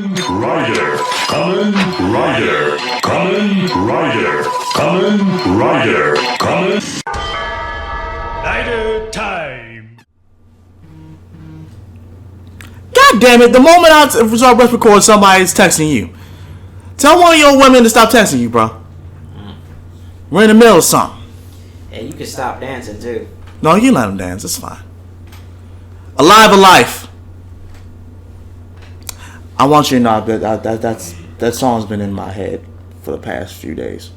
Kamen Rider, Kamen Rider, Kamen Rider, Kamen Rider, Kamen Rider time. God damn it! The moment I start press record, somebody's texting you. Tell one of your women to stop texting you, bro. We're in the middle of something. Hey, you can stop dancing too. No, you let them dance. It's fine. Alive, alive. I want you to know that song's been in my head for the past few days.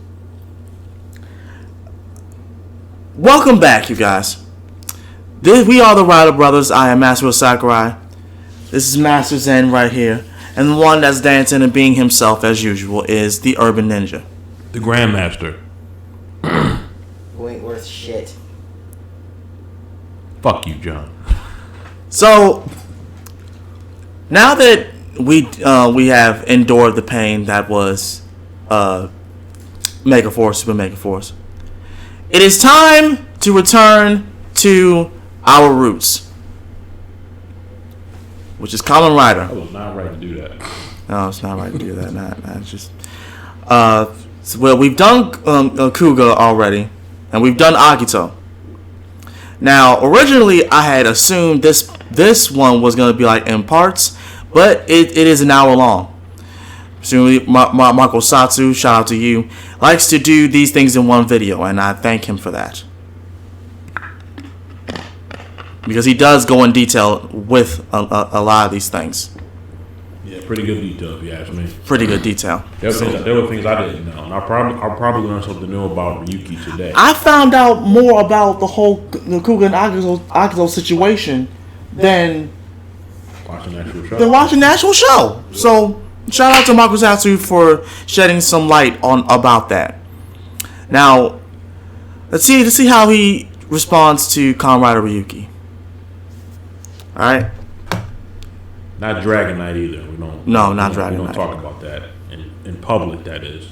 Welcome back, you guys. We are the Ryder Brothers. I am Master Asakura. This is Master Zen right here. And the one that's dancing and being himself as usual is the Urban Ninja. The Grandmaster. Who ain't worth shit. Fuck you, John. So, now that we have endured the pain that was Megaforce, Super Megaforce, it is time to return to our roots, which is Kamen Rider. I was not right to do that. No, it's not right to do that. Not just. Well, we've done Kuga already, and we've done Agito. Now, originally, I had assumed this one was going to be like in parts, but it is an hour long. Presumably, Marcosatsu, shout out to you, likes to do these things in one video, and I thank him for that. Because he does go in detail with a lot of these things. Yeah, pretty good detail, if you ask me. Pretty good detail. There were things I didn't know, and I'll probably learn something new about Ryuki today. I found out more about the whole Kuga and Agito situation than Watching the actual show. watching the actual show. So shout out to Marcosatsu for shedding some light on about that. Now, let's see how he responds to Kamen Rider Ryuki. All right. Not Dragon Knight either. We don't. No, not Dragon We Knight. don't talk about that in public. That is.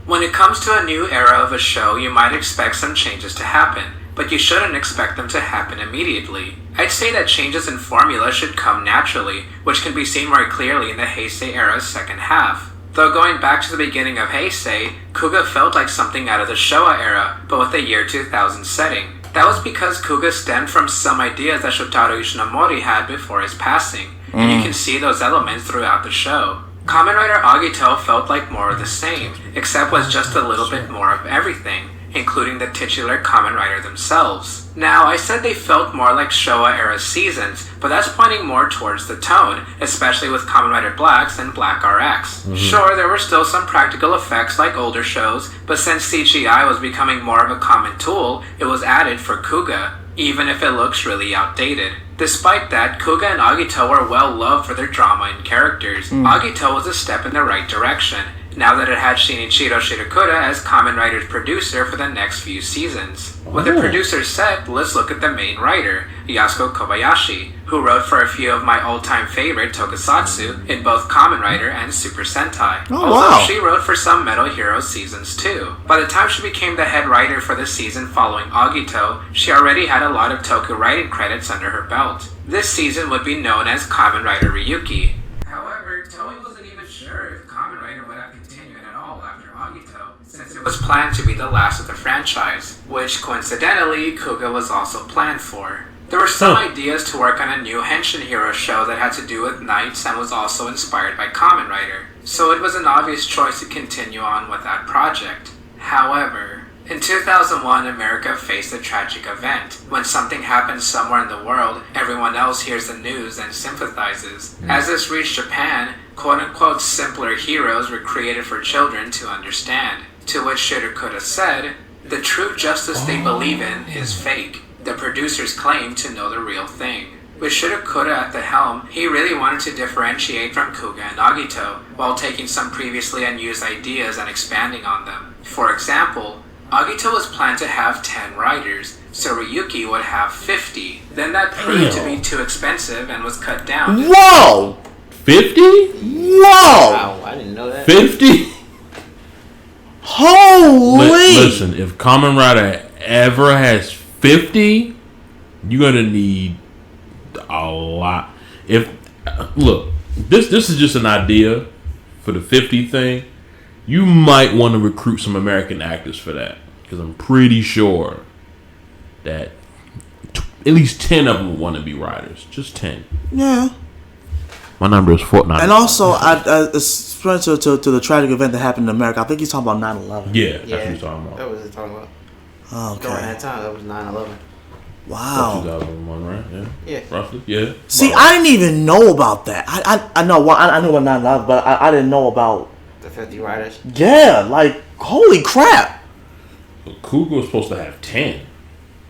When it comes to a new era of a show, you might expect some changes to happen, but you shouldn't expect them to happen immediately. I'd say that changes in formula should come naturally, which can be seen more clearly in the Heisei era's second half. Though going back to the beginning of Heisei, Kuga felt like something out of the Showa era, but with a year 2000 setting. That was because Kuga stemmed from some ideas that Shotaro Ishinomori had before his passing, and you can see those elements throughout the show. Kamen Rider Agito felt like more of the same, except was just a little bit more of everything, including the titular Kamen Rider themselves. Now, I said they felt more like Showa era seasons, but that's pointing more towards the tone, especially with Kamen Rider Blacks and Black RX. Sure, there were still some practical effects like older shows, but since CGI was becoming more of a common tool, it was added for Kuga, even if it looks really outdated. Despite that, Kuga and Agito were well loved for their drama and characters. Agito was a step in the right direction, now that it had Shinichiro Shirokura as Kamen Rider's producer for the next few seasons. With the producer set, let's look at the main writer, Yasuko Kobayashi, who wrote for a few of my all-time favorite tokusatsu in both Kamen Rider and Super Sentai. Also, she wrote for some Metal Hero seasons too. By the time she became the head writer for the season following Agito, she already had a lot of toku writing credits under her belt. This season would be known as Kamen Rider Ryuki. However, Toei wasn't even sure if Kamen Rider would have continued at all after Agito, since it was planned to be the last of the franchise, which coincidentally Kuga was also planned for. There were some ideas to work on a new Henshin hero show that had to do with knights and was also inspired by Kamen Rider, so it was an obvious choice to continue on with that project. However, in 2001, America faced a tragic event. When something happens somewhere in the world, everyone else hears the news and sympathizes. As this reached Japan, quote-unquote simpler heroes were created for children to understand, to which Shirokura said, "The true justice they believe in is fake. The producers claim to know the real thing." With Shirokura at the helm, he really wanted to differentiate from Kuga and Agito, while taking some previously unused ideas and expanding on them. For example, Agito was planned to have 10 riders, so Ryuki would have 50. Then that proved to be too expensive and was cut down. Whoa! 50? Whoa! Wow, I didn't know that. 50? Holy! Listen, if Kamen Rider ever has 50, you're gonna need a lot. Look, this is just an idea for the 50 thing. You might want to recruit some American actors for that, because I'm pretty sure that at least 10 of them want to be writers. Just 10. Yeah. My number is 49. And also, it's referring to the tragic event that happened in America. I think he's talking about 9/11. Yeah, that's what he's talking about. That was what talking about. Oh, okay. During that time, that was 9/11. Wow. 2001, right? Yeah. Roughly, yeah. See, I didn't even know about that. I know I knew about 9/11, but I didn't know about The 50 riders. Yeah, like holy crap. But Kuga was supposed to have 10.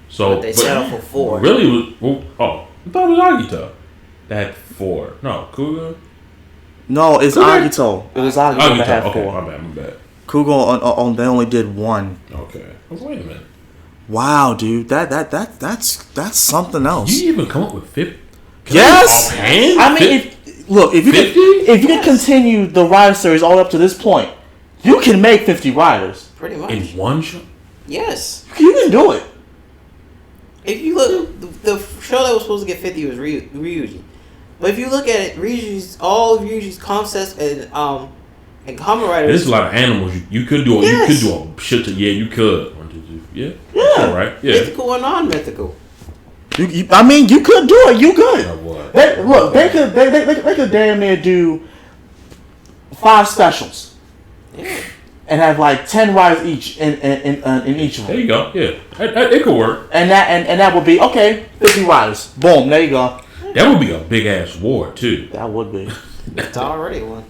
So But they settled for 4. Really was I thought it was Agito. That had 4. No, Kuga. No, it's Kuga? Agito. It was Agito that had okay, 4. my bad. Kuga on they only did 1. Okay. Wait a minute. Wow, dude, that's something else. You even come up with 50? Yes. Offhand? I mean, if you can continue the rider series all up to this point, you can make 50 riders Pretty much. in one show. Yes. You can do it. If you look, the show that was supposed to get 50 was Ryuki. But if you look at it, all of Ryuki's concepts and Kamen Rider. There's a lot of animals. You could do. Yes. You could do a shit. Yeah, you could. 1, 2, 3. Yeah. Yeah. All right. Yeah. Mythical or non-mythical. I mean, you could do it. You could. What? They could damn near do 5 specials. Yeah. And have like 10 riders each in each of them. There you go. Yeah, it could work. And that would be okay. 50 riders. Boom. There you go. That would be a big ass war too. That would be. It's already one.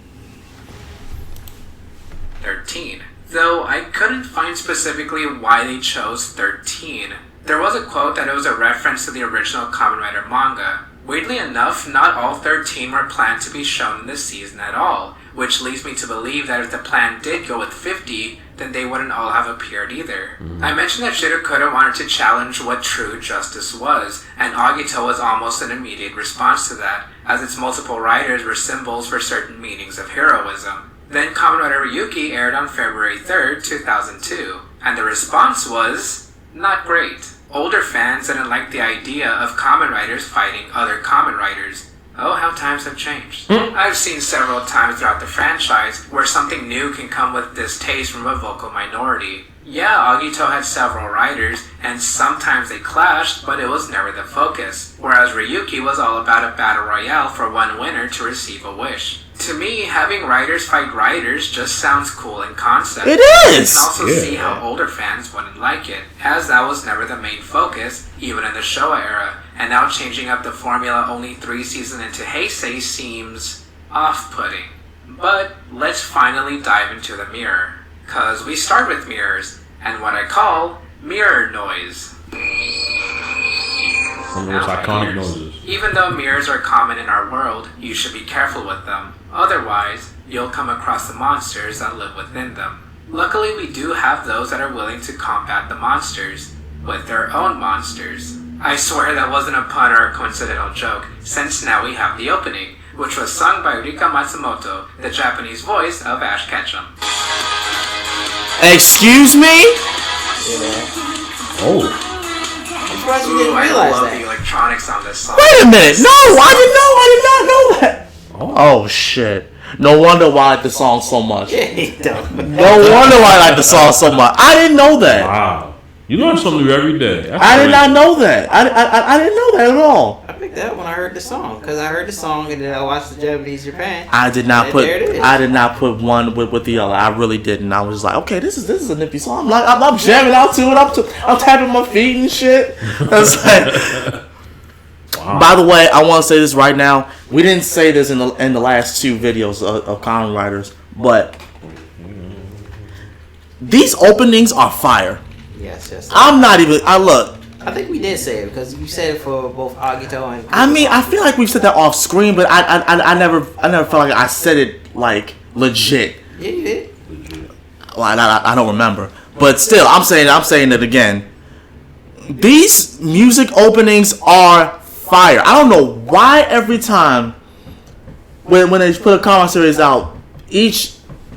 13. Though I couldn't find specifically why they chose 13. There was a quote that it was a reference to the original Kamen Rider manga. Weirdly enough, not all 13 were planned to be shown in this season at all, which leads me to believe that if the plan did go with 50, then they wouldn't all have appeared either. I mentioned that Shirokura wanted to challenge what true justice was, and Agito was almost an immediate response to that, as its multiple riders were symbols for certain meanings of heroism. Then Kamen Rider Ryuki aired on February 3rd, 2002, and the response was not great. Older fans didn't like the idea of Kamen Riders fighting other Kamen Riders. Oh, how times have changed. I've seen several times throughout the franchise where something new can come with distaste from a vocal minority. Yeah, Agito had several riders, and sometimes they clashed, but it was never the focus, whereas Ryuki was all about a battle royale for one winner to receive a wish. To me, having riders fight riders just sounds cool in concept. It is! You can also see how older fans wouldn't like it, as that was never the main focus, even in the Showa era, and now changing up the formula only 3 seasons into Heisei seems off-putting. But let's finally dive into the mirror, cause we start with mirrors, and what I call mirror noise. One of those iconic noises. Even though mirrors are common in our world, you should be careful with them. Otherwise, you'll come across the monsters that live within them. Luckily, we do have those that are willing to combat the monsters with their own monsters. I swear that wasn't a pun or a coincidental joke, since now we have the opening, which was sung by Rika Matsumoto, the Japanese voice of Ash Ketchum. Excuse me? Yeah. Oh. I'm surprised you didn't I realize love that. the electronics on this song. Wait a minute. No, I did not know that. Oh shit. No wonder why I like the song so much. Yeah, you don't. No wonder why I like the song so much. I didn't know that. Wow. You learn something new every day. That's I did great. not know that. I didn't know that at all. I picked that when I heard the song, because I heard the song and then I watched the Japanese Japan. I did not And put. there it is. I did not put one with the other. I really didn't. I was just like, okay, this is a nippy song. I'm jamming out to it. I'm tapping my feet and shit. That's like. Wow. By the way, I want to say this right now. We didn't say this in the last 2 videos of Kamen Riders, but these openings are fire. Yes. I'm not even. I look. I think we did say it because you said it for both Agito and. I mean, I feel like we've said that off screen, but I never felt like I said it like legit. Yeah, you did. Well, I don't remember, but still, I'm saying it again. These music openings are fire. I don't know why every time when they put a Kamen series out,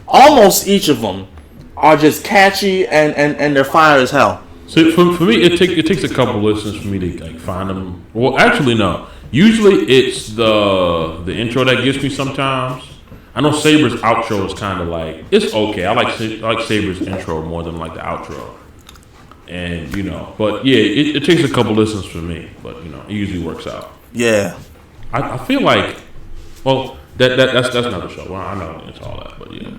almost each of them are just catchy and they're fire as hell. So for me, it takes a couple listens for me to like find them. Well, actually, no. Usually, it's the intro that gets me sometimes. I know Saber's outro is kind of like it's okay. I like Saber's intro more than like the outro, and but yeah, it takes a couple listens for me, but it usually works out. Yeah, I feel like that's another show. Well, I know it's all that, but yeah.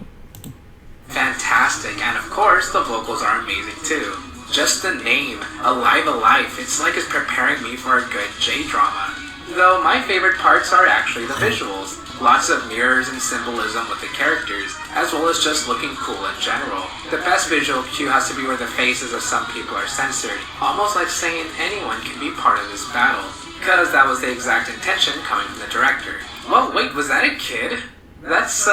Fantastic, and of course, the vocals are amazing too. Just the name, Alive Alive, it's like it's preparing me for a good J-drama. Though my favorite parts are actually the visuals. Lots of mirrors and symbolism with the characters, as well as just looking cool in general. The best visual cue has to be where the faces of some people are censored, almost like saying anyone can be part of this battle, because that was the exact intention coming from the director. Whoa, wait, was that a kid? That's,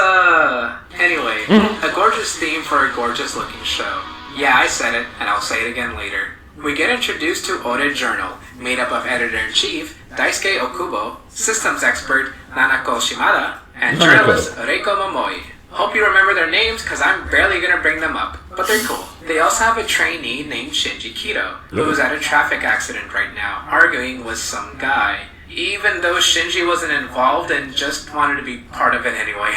Anyway, a gorgeous theme for a gorgeous looking show. Yeah, I said it, and I'll say it again later. We get introduced to Oda Journal, made up of Editor-in-Chief Daisuke Okubo, Systems Expert Nanako Shimada, and journalist Reiko Momoi. Hope you remember their names, because I'm barely going to bring them up, but they're cool. They also have a trainee named Shinji Kito, who's at a traffic accident right now, arguing with some guy, even though Shinji wasn't involved and just wanted to be part of it anyway.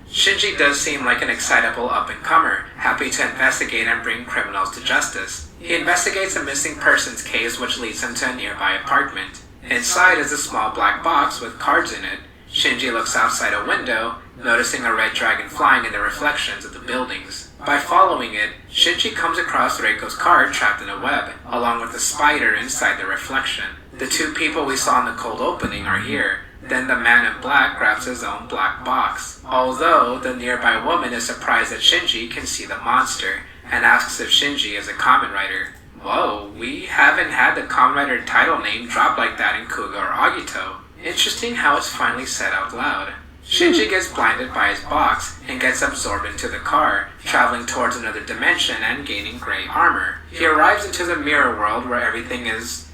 Shinji does seem like an excitable up-and-comer, happy to investigate and bring criminals to justice. He investigates a missing persons case which leads him to a nearby apartment. Inside is a small black box with cards in it. Shinji looks outside a window, noticing a red dragon flying in the reflections of the buildings. By following it, Shinji comes across Reiko's card trapped in a web, along with a spider inside the reflection. The two people we saw in the cold opening are here. Then the man in black grabs his own black box. Although, the nearby woman is surprised that Shinji can see the monster, and asks if Shinji is a Kamen Rider. Whoa, we haven't had the Kamen Rider title name drop like that in Kuga or Agito. Interesting how it's finally said out loud. Shinji gets blinded by his box and gets absorbed into the car, traveling towards another dimension and gaining gray armor. He arrives into the mirror world where everything is,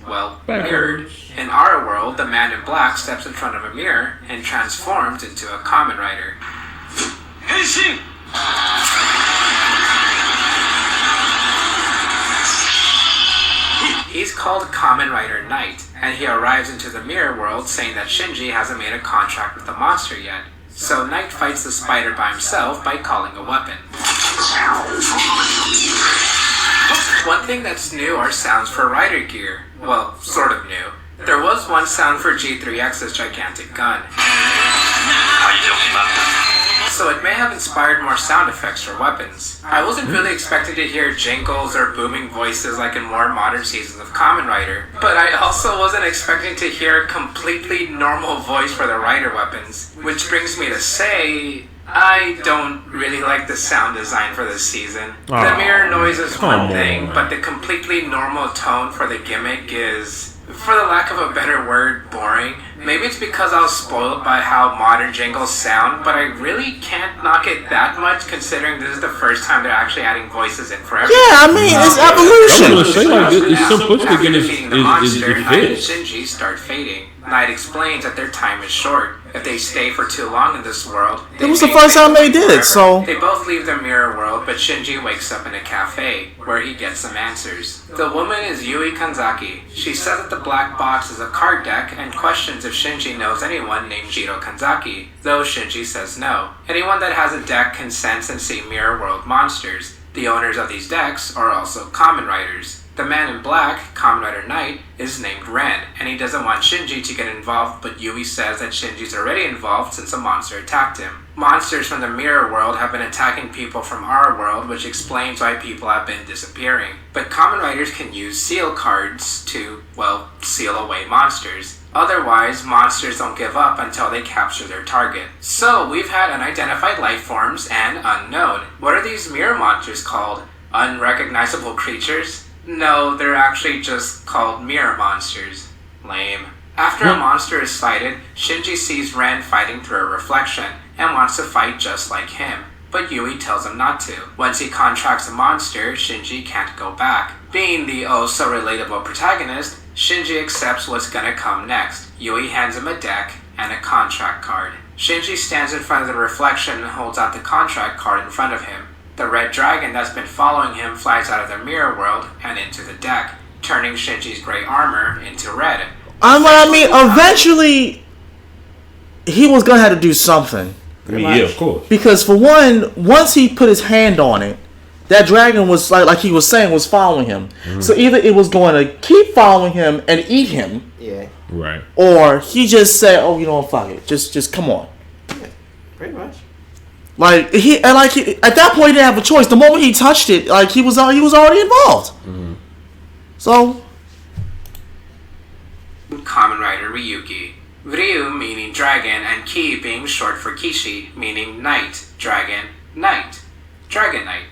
mirrored. In our world, the man in black steps in front of a mirror and transforms into a Kamen Rider. Henshin! He's called Kamen Rider Knight, and he arrives into the mirror world saying that Shinji hasn't made a contract with the monster yet. So Knight fights the spider by himself by calling a weapon. One thing that's new are sounds for rider gear. Well, sort of new. There was one sound for G3X's gigantic gun. So it may have inspired more sound effects for weapons. I wasn't really expecting to hear jingles or booming voices like in more modern seasons of Kamen Rider, but I also wasn't expecting to hear a completely normal voice for the rider weapons, which brings me to say, I don't really like the sound design for this season. The mirror noise is one thing, but the completely normal tone for the gimmick is, for the lack of a better word, boring. Maybe it's because I was spoiled by how modern jingles sound, but I really can't knock it that much considering this is the first time they're actually adding voices in for everything. Yeah, I mean, it's evolution. I was gonna say, like, it's simplistic and Knight and it fits. Shinji start fading. Knight explains that their time is short. If they stay for too long in this world, it was the first time they did it, so they both leave their mirror world, but Shinji wakes up in a cafe where he gets some answers. The woman is Yui Kanzaki. She says that the black box is a card deck and questions if Shinji knows anyone named Jiro Kanzaki, though Shinji says no. Anyone that has a deck can sense and see mirror world monsters. The owners of these decks are also Kamen Riders. The man in black, Kamen Rider Knight, is named Ren, and he doesn't want Shinji to get involved, but Yui says that Shinji's already involved since a monster attacked him. Monsters from the mirror world have been attacking people from our world, which explains why people have been disappearing. But Kamen Riders can use seal cards to, seal away monsters. Otherwise, monsters don't give up until they capture their target. So, we've had unidentified life forms and unknown. What are these mirror monsters called? Unrecognizable creatures? No, they're actually just called mirror monsters. Lame. After a monster is sighted, Shinji sees Ren fighting through a reflection and wants to fight just like him, but Yui tells him not to. Once he contracts a monster, Shinji can't go back. Being the oh-so-relatable protagonist, Shinji accepts what's gonna come next. Yui hands him a deck and a contract card. Shinji stands in front of the reflection and holds out the contract card in front of him. The red dragon that's been following him flies out of the mirror world and into the deck, turning Shinji's gray armor into red. I mean, eventually, he was gonna have to do something. I mean, yeah, of course. Because for one, once he put his hand on it, that dragon was like he was saying, was following him. Mm-hmm. So either it was going to keep following him and eat him, yeah, right, or he just said, "Oh, you know what, fuck it, just come on." Yeah, pretty much. Like at that point, he didn't have a choice. The moment he touched it, like he was already involved. Mm-hmm. So, Kamen Rider Ryuki. Ryu meaning dragon and Ki being short for Kishi, meaning knight, dragon, knight, dragon knight.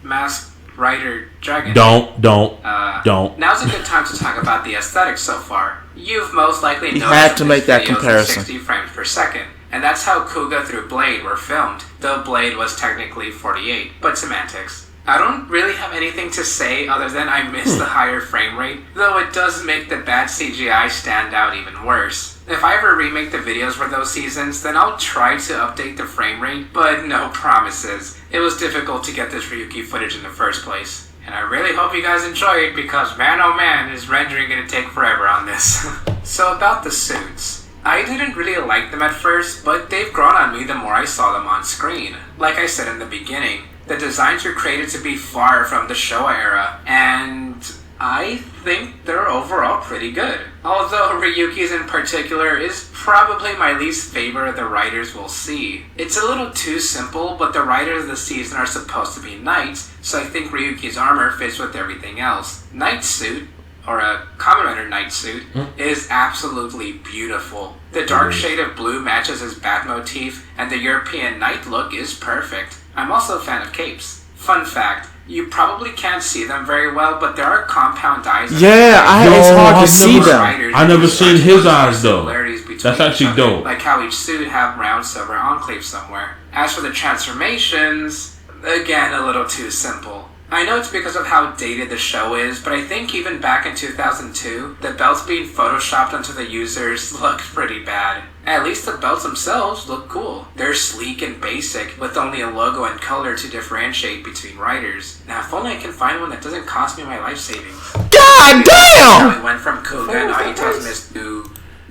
Masked Rider Dragon. Don't. Now's a good time to talk about the aesthetics so far. You've most likely noticed had to make that comparison. 60 frames per second, and that's how Kuga through Blade were filmed, though Blade was technically 48, but semantics. I don't really have anything to say other than I miss the higher frame rate, though it does make the bad CGI stand out even worse. If I ever remake the videos for those seasons, then I'll try to update the frame rate, but no promises. It was difficult to get this Ryuki footage in the first place. And I really hope you guys enjoy it because man oh man is rendering gonna take forever on this. So about the suits. I didn't really like them at first, but they've grown on me the more I saw them on screen. Like I said in the beginning, the designs were created to be far from the Showa era, and I think they're overall pretty good. Although Ryuki's in particular is probably my least favorite of the writers we'll see. It's a little too simple, but the writers of the season are supposed to be knights, so I think Ryuki's armor fits with everything else. Knight's suit, or a Kamen Rider Knight suit, is absolutely beautiful. The dark shade of blue matches his bat motif, and the European knight look is perfect. I'm also a fan of capes. Fun fact, you probably can't see them very well, but there are compound eyes. Yeah, it's hard to see them. I never seen his eyes though. That's actually dope. Like how each suit have round silver enclaves somewhere. As for the transformations, again a little too simple. I know it's because of how dated the show is, but I think even back in 2002, the belts being photoshopped onto the users looked pretty bad. At least the belts themselves look cool. They're sleek and basic, with only a logo and color to differentiate between riders. Now if only I can find one that doesn't cost me my life savings. God damn! How it went from Kuga and Aita's Miss to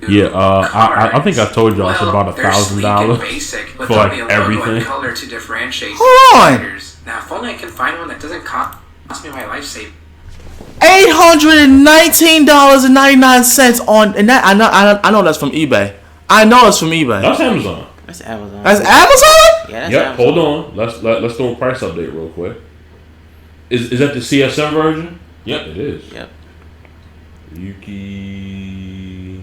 yeah, I think I told y'all it's about $1,000 for like everything. Color to differentiate. Hold on. Now, if only I can find one that doesn't cost me my life savings. $819.99 on, and that I know that's from eBay. I know it's from eBay. That's Amazon. That's Amazon. That's Amazon? Yeah, that's yep. Amazon. Hold on. Let's do a price update real quick. Is that the CSM version? Yep, it is. Yep. Ryuki.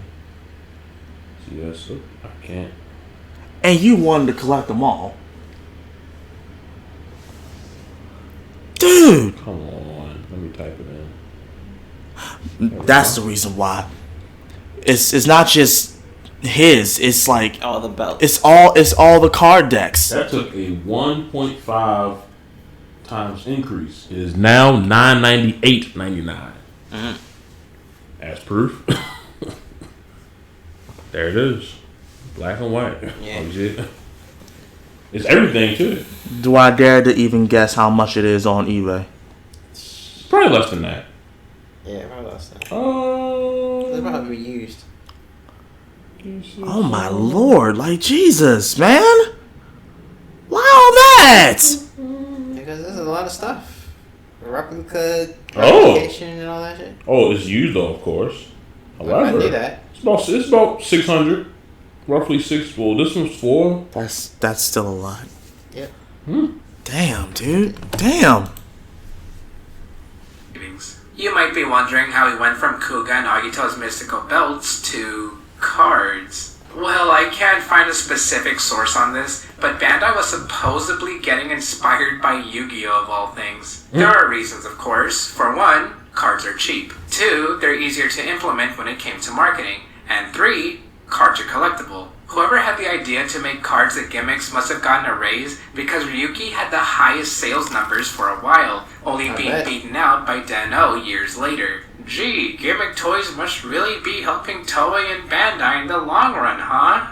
CSM. I can't. And you wanted to collect them all. Dude! Come on. Let me type it in. That's the reason why. It's not just his, it's like all the belts. It's all the card decks. That took a 1.5 times increase. It is now $998.99. As proof. There it is. Black and white. Yeah. It's everything too. Do I dare to even guess how much it is on eBay? Probably less than that. Yeah, probably less than that. They're probably used. Oh my lord, like Jesus, man. Why all that? Because there's a lot of stuff. Replication and all that shit. Oh, it's used though, of course. However, I knew that. It's about 600. Roughly 6. Well, this one's 4. That's still a lot. Yep. Damn, dude. Damn. You might be wondering how he went from Kuga and Agito's mystical belts to cards. Well, I can't find a specific source on this, but Bandai was supposedly getting inspired by Yu-Gi-Oh! Of all things. There are reasons, of course. For one, cards are cheap. 2, they're easier to implement when it came to marketing. And 3, cards are collectible. Whoever had the idea to make cards that gimmicks must have gotten a raise because Ryuki had the highest sales numbers for a while, only being beaten out by Den-O years later. Gee, gimmick toys must really be helping Toei and Bandai in the long run, huh?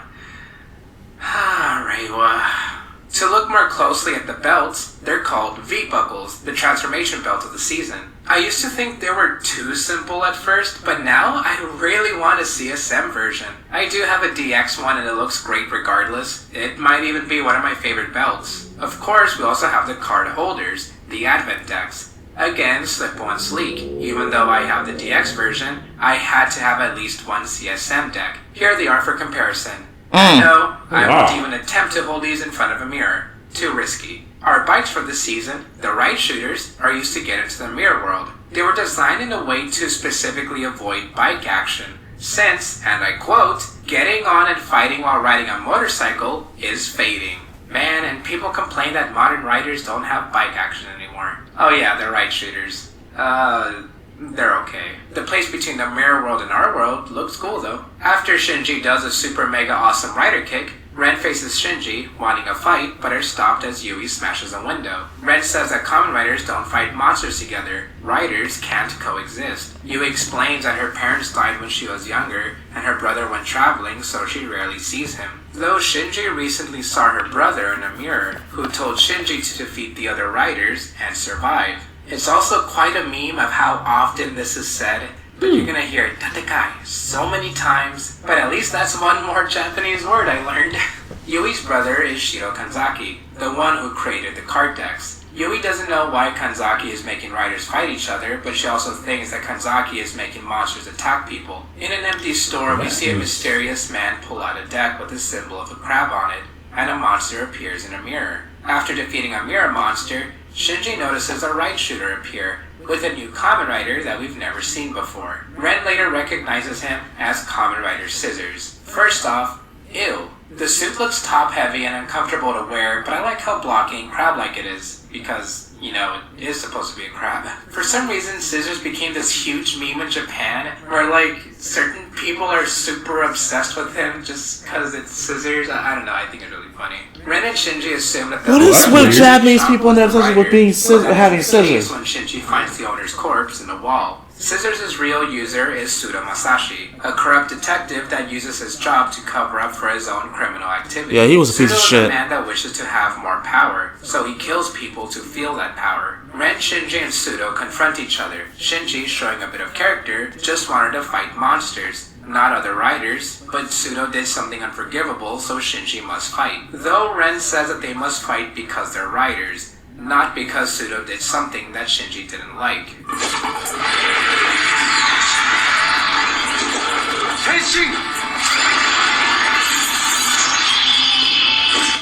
Reiwa. To look more closely at the belts, they're called V-Buckles, the transformation belt of the season. I used to think they were too simple at first, but now I really want a CSM version. I do have a DX one and it looks great regardless. It might even be one of my favorite belts. Of course, we also have the card holders, the Advent decks. Again, simple and sleek. Even though I have the DX version, I had to have at least one CSM deck. Here they are for comparison. No, I won't even attempt to hold these in front of a mirror. Too risky. Our bikes for this season, the right shooters, are used to get into the mirror world. They were designed in a way to specifically avoid bike action, since, and I quote, getting on and fighting while riding a motorcycle is fading. Man, and people complain that modern riders don't have bike action anymore. Oh yeah, the right shooters. They're okay. The place between the mirror world and our world looks cool though. After Shinji does a super mega awesome rider kick, Ren faces Shinji, wanting a fight, but are stopped as Yui smashes a window. Ren says that Kamen Riders don't fight monsters together. Riders can't coexist. Yui explains that her parents died when she was younger, and her brother went traveling, so she rarely sees him. Though Shinji recently saw her brother in a mirror, who told Shinji to defeat the other riders and survive. It's also quite a meme of how often this is said, but you're gonna hear Tatekai so many times, but at least that's one more Japanese word I learned. Yui's brother is Shiro Kanzaki, the one who created the card decks. Yui doesn't know why Kanzaki is making riders fight each other, but she also thinks that Kanzaki is making monsters attack people. In an empty store, we see a mysterious man pull out a deck with a symbol of a crab on it, and a monster appears in a mirror. After defeating a mirror monster, Shinji notices a right shooter appear, with a new Kamen Rider that we've never seen before. Ren later recognizes him as Kamen Rider Scissors. First off, ew. The suit looks top-heavy and uncomfortable to wear, but I like how blocky and crab-like it is, because, you know, it is supposed to be a crab. For some reason, Scissors became this huge meme in Japan, where, like, certain people are super obsessed with him just because it's Scissors. I don't know, I think it's really funny. Ren and Shinji assume that what is with Japanese people and their obsession with being having scissors? When Shinji finds the owner's corpse in the wall. Scissors' real user is Suda Masashi, a corrupt detective that uses his job to cover up for his own criminal activity. Yeah, he was a piece of shit. Suda is a man that wishes to have more power, so he kills people to feel that power. Ren, Shinji, and Sudo confront each other. Shinji, showing a bit of character, just wanted to fight monsters, not other riders, but Sudo did something unforgivable, so Shinji must fight. Though Ren says that they must fight because they're riders, not because Sudo did something that Shinji didn't like.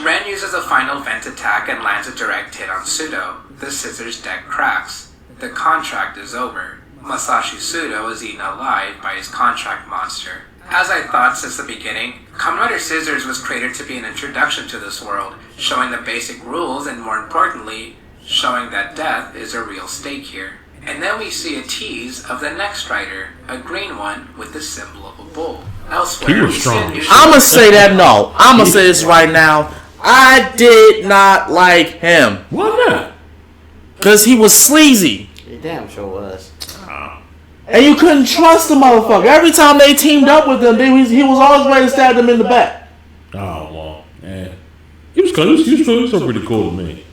Ren uses a final vent attack and lands a direct hit on Sudo. The Scissors deck cracks. The contract is over. Masashi Sudo is eaten alive by his contract monster. As I thought since the beginning, Kamen Rider Scissors was created to be an introduction to this world, showing the basic rules and, more importantly, showing that death is a real stake here. And then we see a tease of the next rider, a green one with the symbol of a bull. Elsewhere, we see a new... I'ma say that no. I'ma say this right now. I did not like him. Why not? Because he was sleazy. He damn sure was. And you couldn't trust the motherfucker. Every time they teamed up with him, he was always ready to stab them in the back. Oh, well, man. He was cool. He was still pretty cool to me.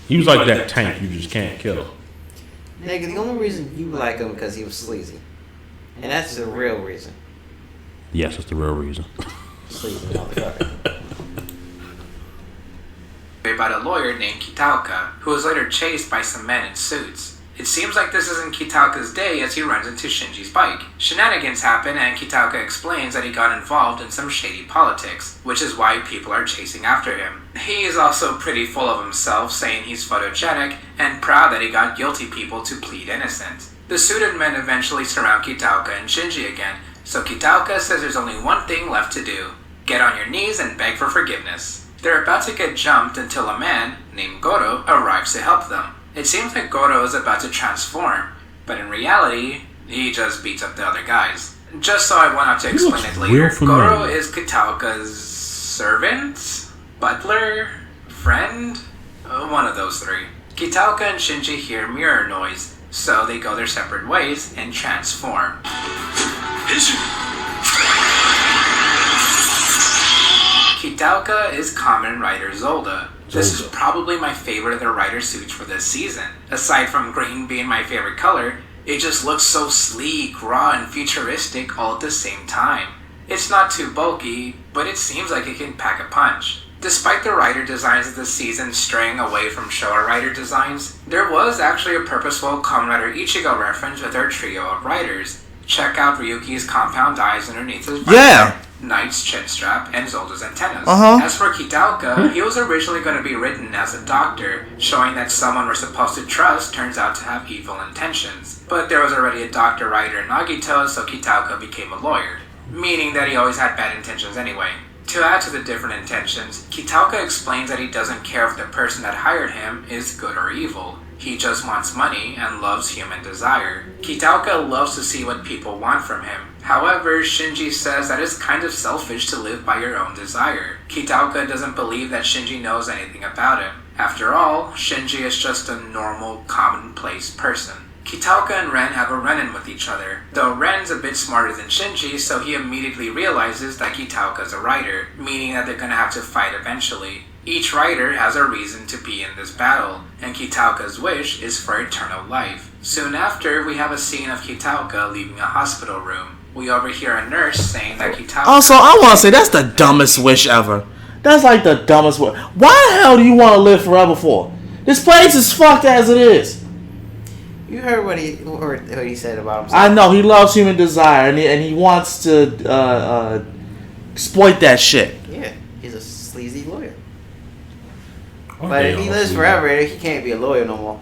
He was like that tank you just can't kill. Nigga, the only reason you like him because he was sleazy. And that's the real reason. Yes, that's the real reason. Sleazy motherfucker. About a lawyer named Kitaoka, who was later chased by some men in suits. It seems like this isn't Kitaoka's day as he runs into Shinji's bike. Shenanigans happen and Kitaoka explains that he got involved in some shady politics, which is why people are chasing after him. He is also pretty full of himself, saying he's photogenic and proud that he got guilty people to plead innocent. The suited men eventually surround Kitaoka and Shinji again, so Kitaoka says there's only one thing left to do: get on your knees and beg for forgiveness. They're about to get jumped until a man named Goro arrives to help them. It seems like Goro is about to transform, but in reality, he just beats up the other guys. Just so I won't have to explain it later, real familiar. Goro is Kitaoka's servant, butler, friend, one of those three. Kitaoka and Shinji hear mirror noise, so they go their separate ways and transform. Kitaoka is Kamen Rider Zolda. This is probably my favorite of the rider suits for this season. Aside from green being my favorite color, it just looks so sleek, raw, and futuristic all at the same time. It's not too bulky, but it seems like it can pack a punch. Despite the rider designs of the season straying away from Showa rider designs, there was actually a purposeful Kamen Rider Ichigo reference with our trio of riders. Check out Ryuki's compound eyes underneath his visor, Knight's chin strap, and Zolda's antennas. As for Kitaoka, he was originally going to be written as a doctor, showing that someone we're supposed to trust turns out to have evil intentions. But there was already a doctor rider in Nagito, so Kitaoka became a lawyer, meaning that he always had bad intentions anyway. To add to the different intentions, Kitaoka explains that he doesn't care if the person that hired him is good or evil. He just wants money and loves human desire. Kitaoka loves to see what people want from him. However, Shinji says that it's kind of selfish to live by your own desire. Kitaoka doesn't believe that Shinji knows anything about him. After all, Shinji is just a normal, commonplace person. Kitaoka and Ren have a run-in with each other, though Ren's a bit smarter than Shinji, so he immediately realizes that Kitaoka's a rider, meaning that they're gonna have to fight eventually. Each rider has a reason to be in this battle, and Kitaoka's wish is for eternal life. Soon after, we have a scene of Kitaoka leaving a hospital room. We overhear a nurse saying that Kitaoka... Also, I want to say that's the dumbest wish ever. That's like the dumbest wish. Why the hell do you want to live forever for? This place is fucked as it is. You heard what he said about himself. I know, he loves human desire, and he wants to exploit that shit. Yeah, he's a sleazy lawyer. Oh, But if he lives forever, he can't be a lawyer no more.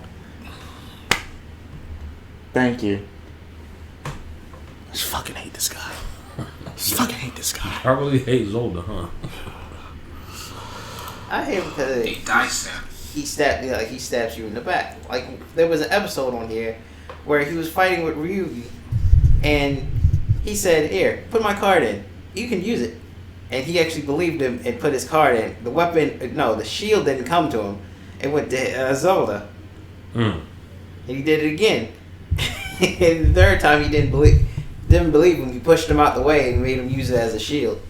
Thank you. I just fucking hate this guy. I really hate Zolda, huh? I hate him because he dies soon. he stabs you in the back. Like, there was an episode on here where he was fighting with Ryuki, and he said, "Here, put my card in. You can use it." And he actually believed him and put his card in. The shield didn't come to him. It went to Zolda. And he did it again. And the third time he didn't believe him. He pushed him out the way and made him use it as a shield.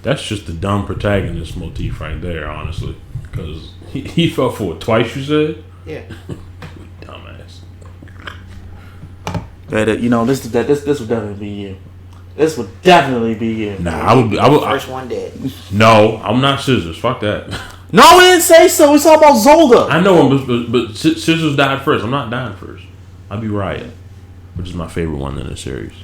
That's just the dumb protagonist motif right there, honestly. Because he fell for it twice, you said? Yeah. Dumbass. But this would definitely be you. This would definitely be you. Nah, I would. First one dead. No, I'm not Scissors. Fuck that. No, we didn't say so. We talking about Zolda. I know him, but Scissors died first. I'm not dying first. I'll be Raia, which is my favorite one in the series.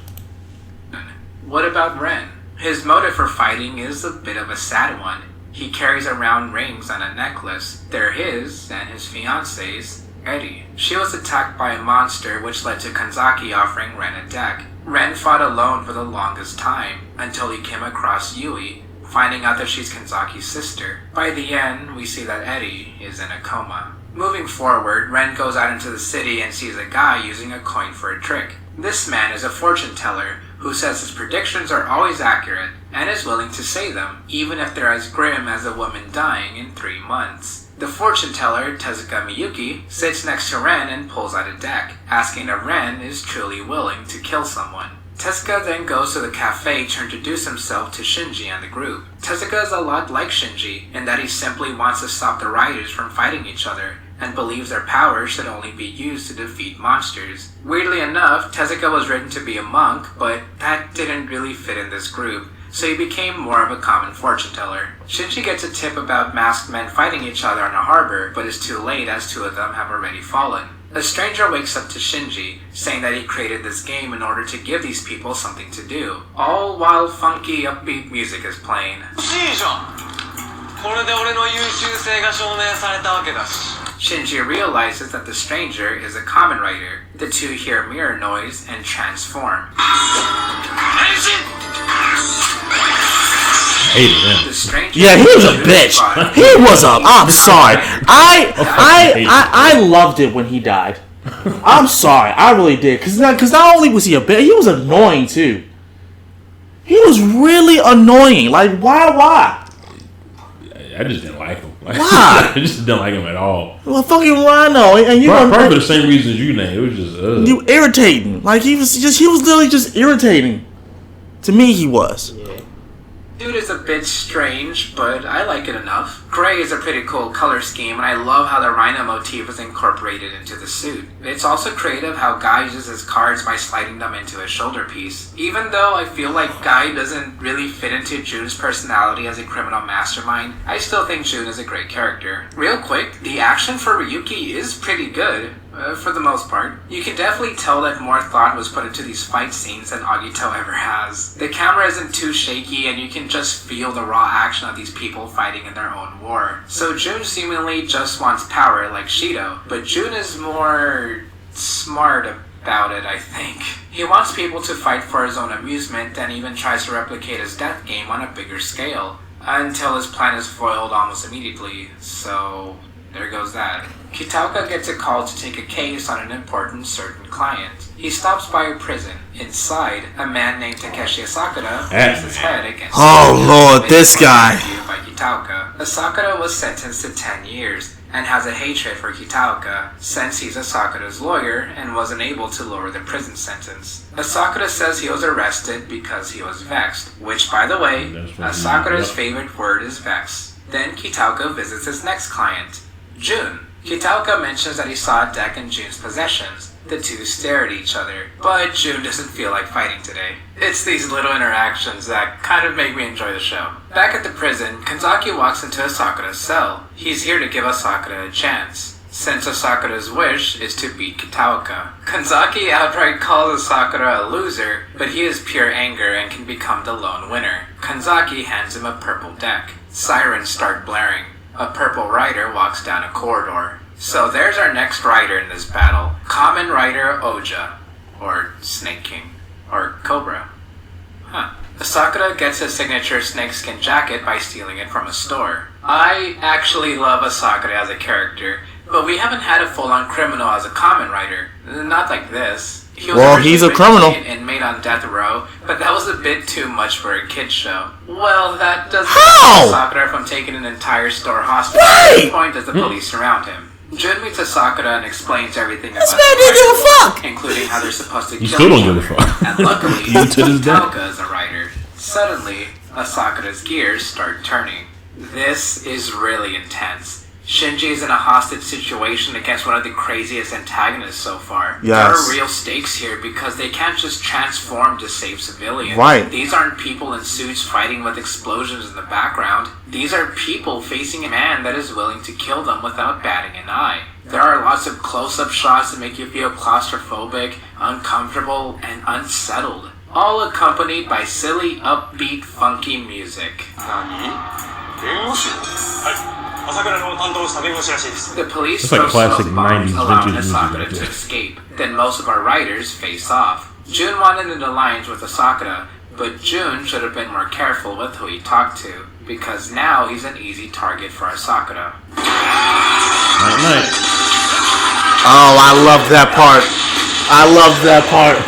What about Ren? His motive for fighting is a bit of a sad one. He carries around rings on a necklace. They're his and his fiance's, Eddie. She was attacked by a monster, which led to Kanzaki offering Ren a deck. Ren fought alone for the longest time, until he came across Yui, finding out that she's Kanzaki's sister. By the end, we see that Eddie is in a coma. Moving forward, Ren goes out into the city and sees a guy using a coin for a trick. This man is a fortune teller who says his predictions are always accurate and is willing to say them, even if they're as grim as a woman dying in 3 months. The fortune teller, Tezuka Miyuki, sits next to Ren and pulls out a deck, asking if Ren is truly willing to kill someone. Tezuka then goes to the cafe to introduce himself to Shinji and the group. Tezuka is a lot like Shinji in that he simply wants to stop the riders from fighting each other, and believes their power should only be used to defeat monsters. Weirdly enough, Tezuka was written to be a monk, but that didn't really fit in this group, so he became more of a common fortune teller. Shinji gets a tip about masked men fighting each other on a harbor, but is too late as 2 of them have already fallen. A stranger wakes up to Shinji, saying that he created this game in order to give these people something to do, all while funky upbeat music is playing. Shinji realizes that the stranger is a Kamen Rider. The 2 hear mirror noise and transform. Hated him. The stranger Yeah, he was a bitch. He was a. I'm sorry. I loved it when he died. I'm sorry, I really did. Cause not only was he a bitch, he was annoying too. He was really annoying. Like, why? I just didn't like him. Why? I just didn't like him at all. Well, fucking Rhino, and you Probably for the same reasons you named. It was just you irritating. Like he was literally just irritating. To me, he was. Dude is a bit strange, but I like it enough. Gray is a pretty cool color scheme, and I love how the rhino motif is incorporated into the suit. It's also creative how Guy uses his cards by sliding them into his shoulder piece. Even though I feel like Guy doesn't really fit into Jun's personality as a criminal mastermind, I still think Jun is a great character. Real quick, the action for Ryuki is pretty good. For the most part. You can definitely tell that more thought was put into these fight scenes than Agito ever has. The camera isn't too shaky and you can just feel the raw action of these people fighting in their own war. So Jun seemingly just wants power like Shido, but Jun is more smart about it, I think. He wants people to fight for his own amusement and even tries to replicate his death game on a bigger scale, until his plan is foiled almost immediately, so there goes that. Kitaoka gets a call to take a case on an important certain client. He stops by a prison. Inside, a man named Takeshi Asakura puts his head against Lord, this guy. By Kitaoka. Asakura was sentenced to 10 years and has a hatred for Kitaoka since he's Asakura's lawyer and wasn't able to lower the prison sentence. Asakura says he was arrested because he was vexed, which, by the way, Asakura's favorite word is vex. Then Kitaoka visits his next client, Jun. Kitaoka mentions that he saw a deck in Jun's possessions. The two stare at each other, but Jun doesn't feel like fighting today. It's these little interactions that kind of make me enjoy the show. Back at the prison, Kanzaki walks into Asakura's cell. He's here to give Asakura a chance, since Asakura's wish is to beat Kitaoka. Kanzaki outright calls Asakura a loser, but he is pure anger and can become the lone winner. Kanzaki hands him a purple deck. Sirens start blaring. A purple rider walks down a corridor. So there's our next rider in this battle. Kamen Rider Oja. Or Snake King. Or Cobra. Asakura gets his signature snakeskin jacket by stealing it from a store. I actually love Asakura as a character, but we haven't had a full-on criminal as a Kamen Rider. Not like this. He's a criminal. An inmate on death row, but that was a bit too much for a kid's show. Well, that doesn't stop Asakura from taking an entire store hostage at the point as the police surround him. Jun meets Asakura and explains everything about the including how they're supposed to kill still don't each give a other. fuck. And luckily, To this day. Kitaoka is a rider. Suddenly, Asakura's gears start turning. This is really intense. Shinji is in a hostage situation against one of the craziest antagonists so far. Yes. There are real stakes here because they can't just transform to save civilians. Right. These aren't people in suits fighting with explosions in the background. These are people facing a man that is willing to kill them without batting an eye. There are lots of close-up shots that make you feel claustrophobic, uncomfortable, and unsettled. All accompanied by silly, upbeat, funky music. The police It's like throw classic smoke bombs, 90s allowing vintage music Asakura right to there. escape. Then most of our riders face off. Jun wanted an alliance with Asakura, but Jun should have been more careful with who he talked to, because now he's an easy target for Asakura. Night. Oh, I love that part.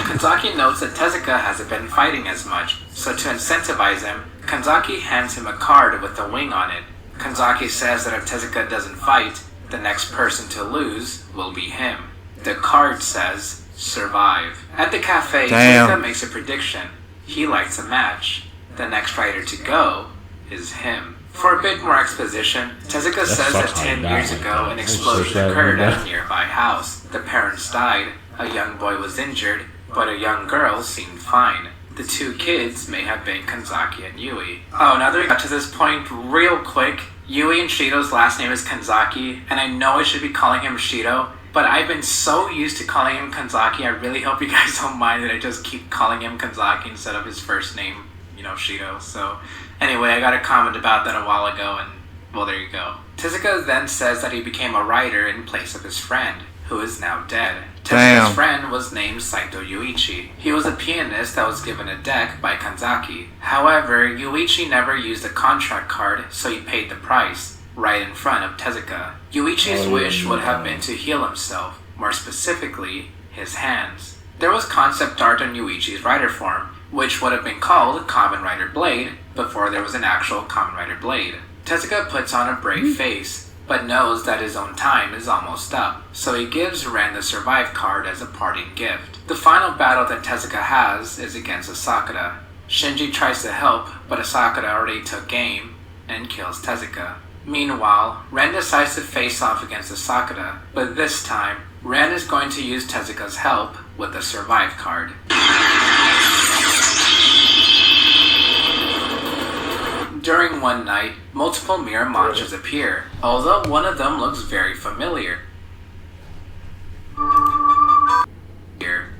Kanzaki notes that Tezuka hasn't been fighting as much, so to incentivize him, Kanzaki hands him a card with a wing on it. Kanzaki says that if Tezuka doesn't fight, the next person to lose will be him. The card says, survive. At the cafe, Tezuka makes a prediction. He lights a match. The next rider to go is him. For a bit more exposition, Tezuka says that 10 years ago an explosion occurred at a nearby house. The parents died, a young boy was injured, but a young girl seemed fine. The two kids may have been Kanzaki and Yui. Oh, now that we got to this point real quick, Yui and Shido's last name is Kanzaki, and I know I should be calling him Shido, but I've been so used to calling him Kanzaki, I really hope you guys don't mind that I just keep calling him Kanzaki instead of his first name, Shido. So, anyway, I got a comment about that a while ago, and, well, there you go. Tezuka then says that he became a writer in place of his friend, who is now dead. Tezuka's friend was named Saito Yuichi. He was a pianist that was given a deck by Kanzaki. However, Yuichi never used a contract card, so he paid the price, right in front of Tezuka. Yuichi's wish would have been to heal himself, more specifically, his hands. There was concept art on Yuichi's rider form, which would have been called Kamen Rider Blade before there was an actual Kamen Rider Blade. Tezuka puts on a brave face, but knows that his own time is almost up, so he gives Ren the Survive card as a parting gift. The final battle that Tezuka has is against Asakura. Shinji tries to help, but Asakura already took game and kills Tezuka. Meanwhile, Ren decides to face off against Asakura, but this time, Ren is going to use Tezuka's help with the Survive card. During one night, multiple mirror monsters appear, although one of them looks very familiar.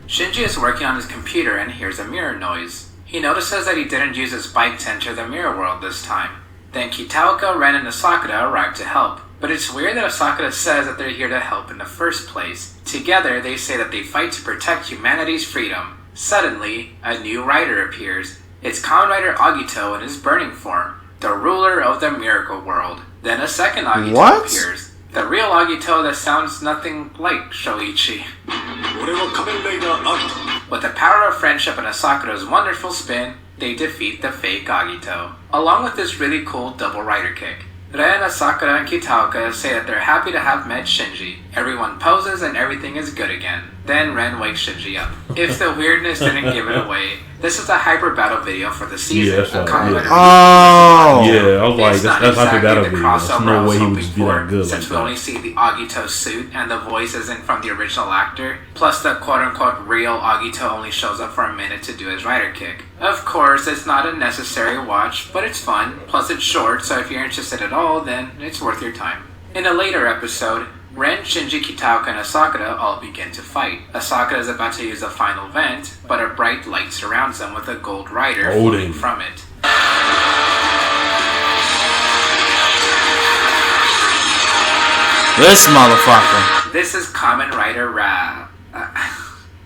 Shinji is working on his computer and hears a mirror noise. He notices that he didn't use his bike to enter the mirror world this time. Then Kitaoka, Ren, and Asakura arrive to help. But it's weird that Asakura says that they're here to help in the first place. Together, they say that they fight to protect humanity's freedom. Suddenly, a new rider appears. It's Kamen Rider Agito in his burning form, the ruler of the miracle world. Then a second Agito appears. The real Agito that sounds nothing like Shoichi. With the power of friendship and Asakura's wonderful spin, they defeat the fake Agito, along with this really cool double rider kick. Ren, Asakura, and Kitaoka say that they're happy to have met Shinji. Everyone poses and everything is good again. Then Ren wakes Shinji up. If the weirdness didn't give it away, this is a hyper battle video for the season. Yeah, that's Kamen right. Rider Yeah, I was like, it's that's not hyper exactly battle the video. There's crossover no way he I would was be hoping that good for, since like we only that. see the Agito suit and the voice isn't from the original actor. Plus the quote-unquote real Agito only shows up for a minute to do his rider kick. Of course, it's not a necessary watch, but it's fun. Plus it's short, so if you're interested at all, then it's worth your time. In a later episode, Ren, Shinji, Kitaoka, and Asakura all begin to fight. Asakura is about to use a final vent, but a bright light surrounds them with a gold rider floating from it. This motherfucker. This is Kamen Rider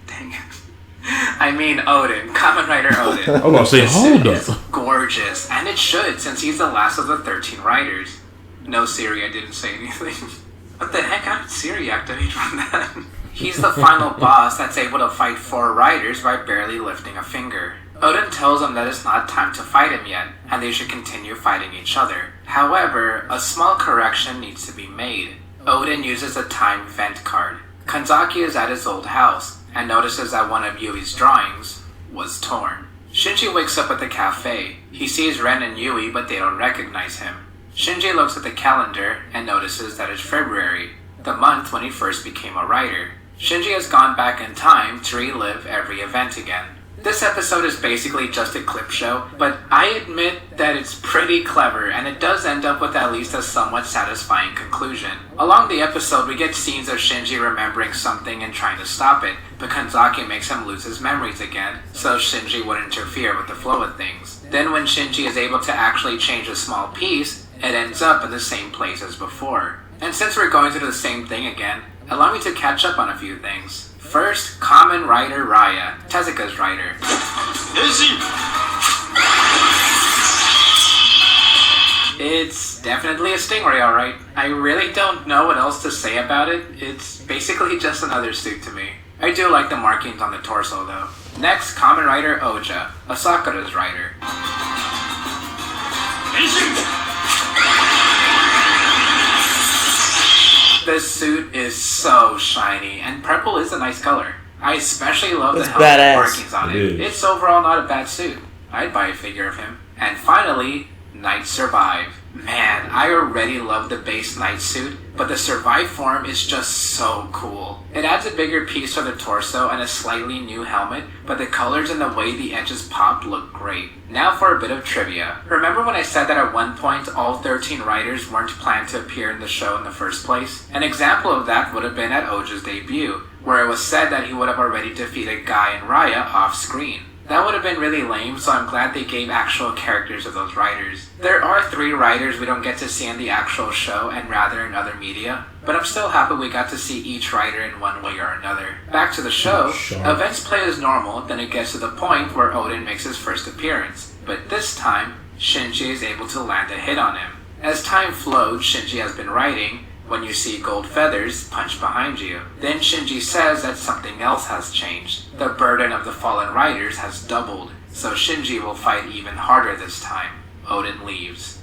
dang it. I mean Odin. Kamen Rider Odin. I was gonna say, hold up. It's gorgeous, and it should, since he's the last of the 13 riders. No, Siri, I didn't say anything. What the heck? How did Siri activate from that? He's the final boss that's able to fight 4 riders by barely lifting a finger. Odin tells them that it's not time to fight him yet, and they should continue fighting each other. However, a small correction needs to be made. Odin uses a time vent card. Kanzaki is at his old house, and notices that one of Yui's drawings was torn. Shinji wakes up at the cafe. He sees Ren and Yui, but they don't recognize him. Shinji looks at the calendar and notices that it's February, the month when he first became a writer. Shinji has gone back in time to relive every event again. This episode is basically just a clip show, but I admit that it's pretty clever, and it does end up with at least a somewhat satisfying conclusion. Along the episode, we get scenes of Shinji remembering something and trying to stop it, but Kanzaki makes him lose his memories again, so Shinji would interfere with the flow of things. Then when Shinji is able to actually change a small piece, it ends up in the same place as before. And since we're going to do the same thing again, allow me to catch up on a few things. First, Kamen Rider Raia, Tezuka's rider. It's definitely a stingray, alright. I really don't know what else to say about it. It's basically just another suit to me. I do like the markings on the torso though. Next, Kamen Rider Oja, Asakura's rider. This suit is so shiny, and purple is a nice color. I especially love the helmet markings on it. It's overall not a bad suit. I'd buy a figure of him. And finally, Knight Survive. Man, I already love the base Knight suit, but the Survive form is just so cool. It adds a bigger piece for the torso and a slightly new helmet, but the colors and the way the edges pop look great. Now for a bit of trivia. Remember when I said that at one point all 13 riders weren't planned to appear in the show in the first place? An example of that would have been at Oja's debut, where it was said that he would have already defeated Guy and Raia off screen. That would have been really lame, so I'm glad they gave actual characters of those riders. There are 3 riders we don't get to see in the actual show and rather in other media, but I'm still happy we got to see each rider in one way or another. Back to the show, events play as normal, then it gets to the point where Odin makes his first appearance, but this time, Shinji is able to land a hit on him. As time flowed, Shinji has been writing, When you see gold feathers, punch behind you. Then Shinji says that something else has changed. The burden of the fallen riders has doubled, so Shinji will fight even harder this time. Odin leaves.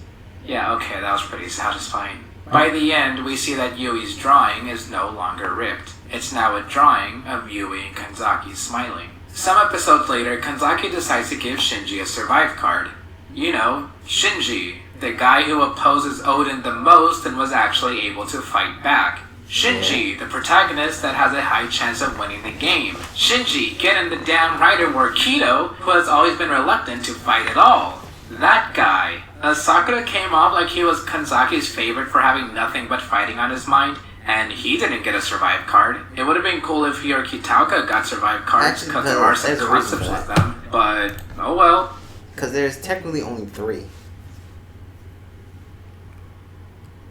Yeah, okay, that was pretty satisfying. By the end, we see that Yui's drawing is no longer ripped. It's now a drawing of Yui and Kanzaki smiling. Some episodes later, Kanzaki decides to give Shinji a survive card. You know, Shinji, the guy who opposes Odin the most and was actually able to fight back. Shinji, the protagonist that has a high chance of winning the game. Shinji, get in the damn Rider War Kido, who has always been reluctant to fight at all. That guy. Asakura came off like he was Kanzaki's favorite for having nothing but fighting on his mind, and he didn't get a survive card. It would have been cool if he or Kitauka got survive cards, because there are some concepts with them, but oh well. Because there's technically only 3.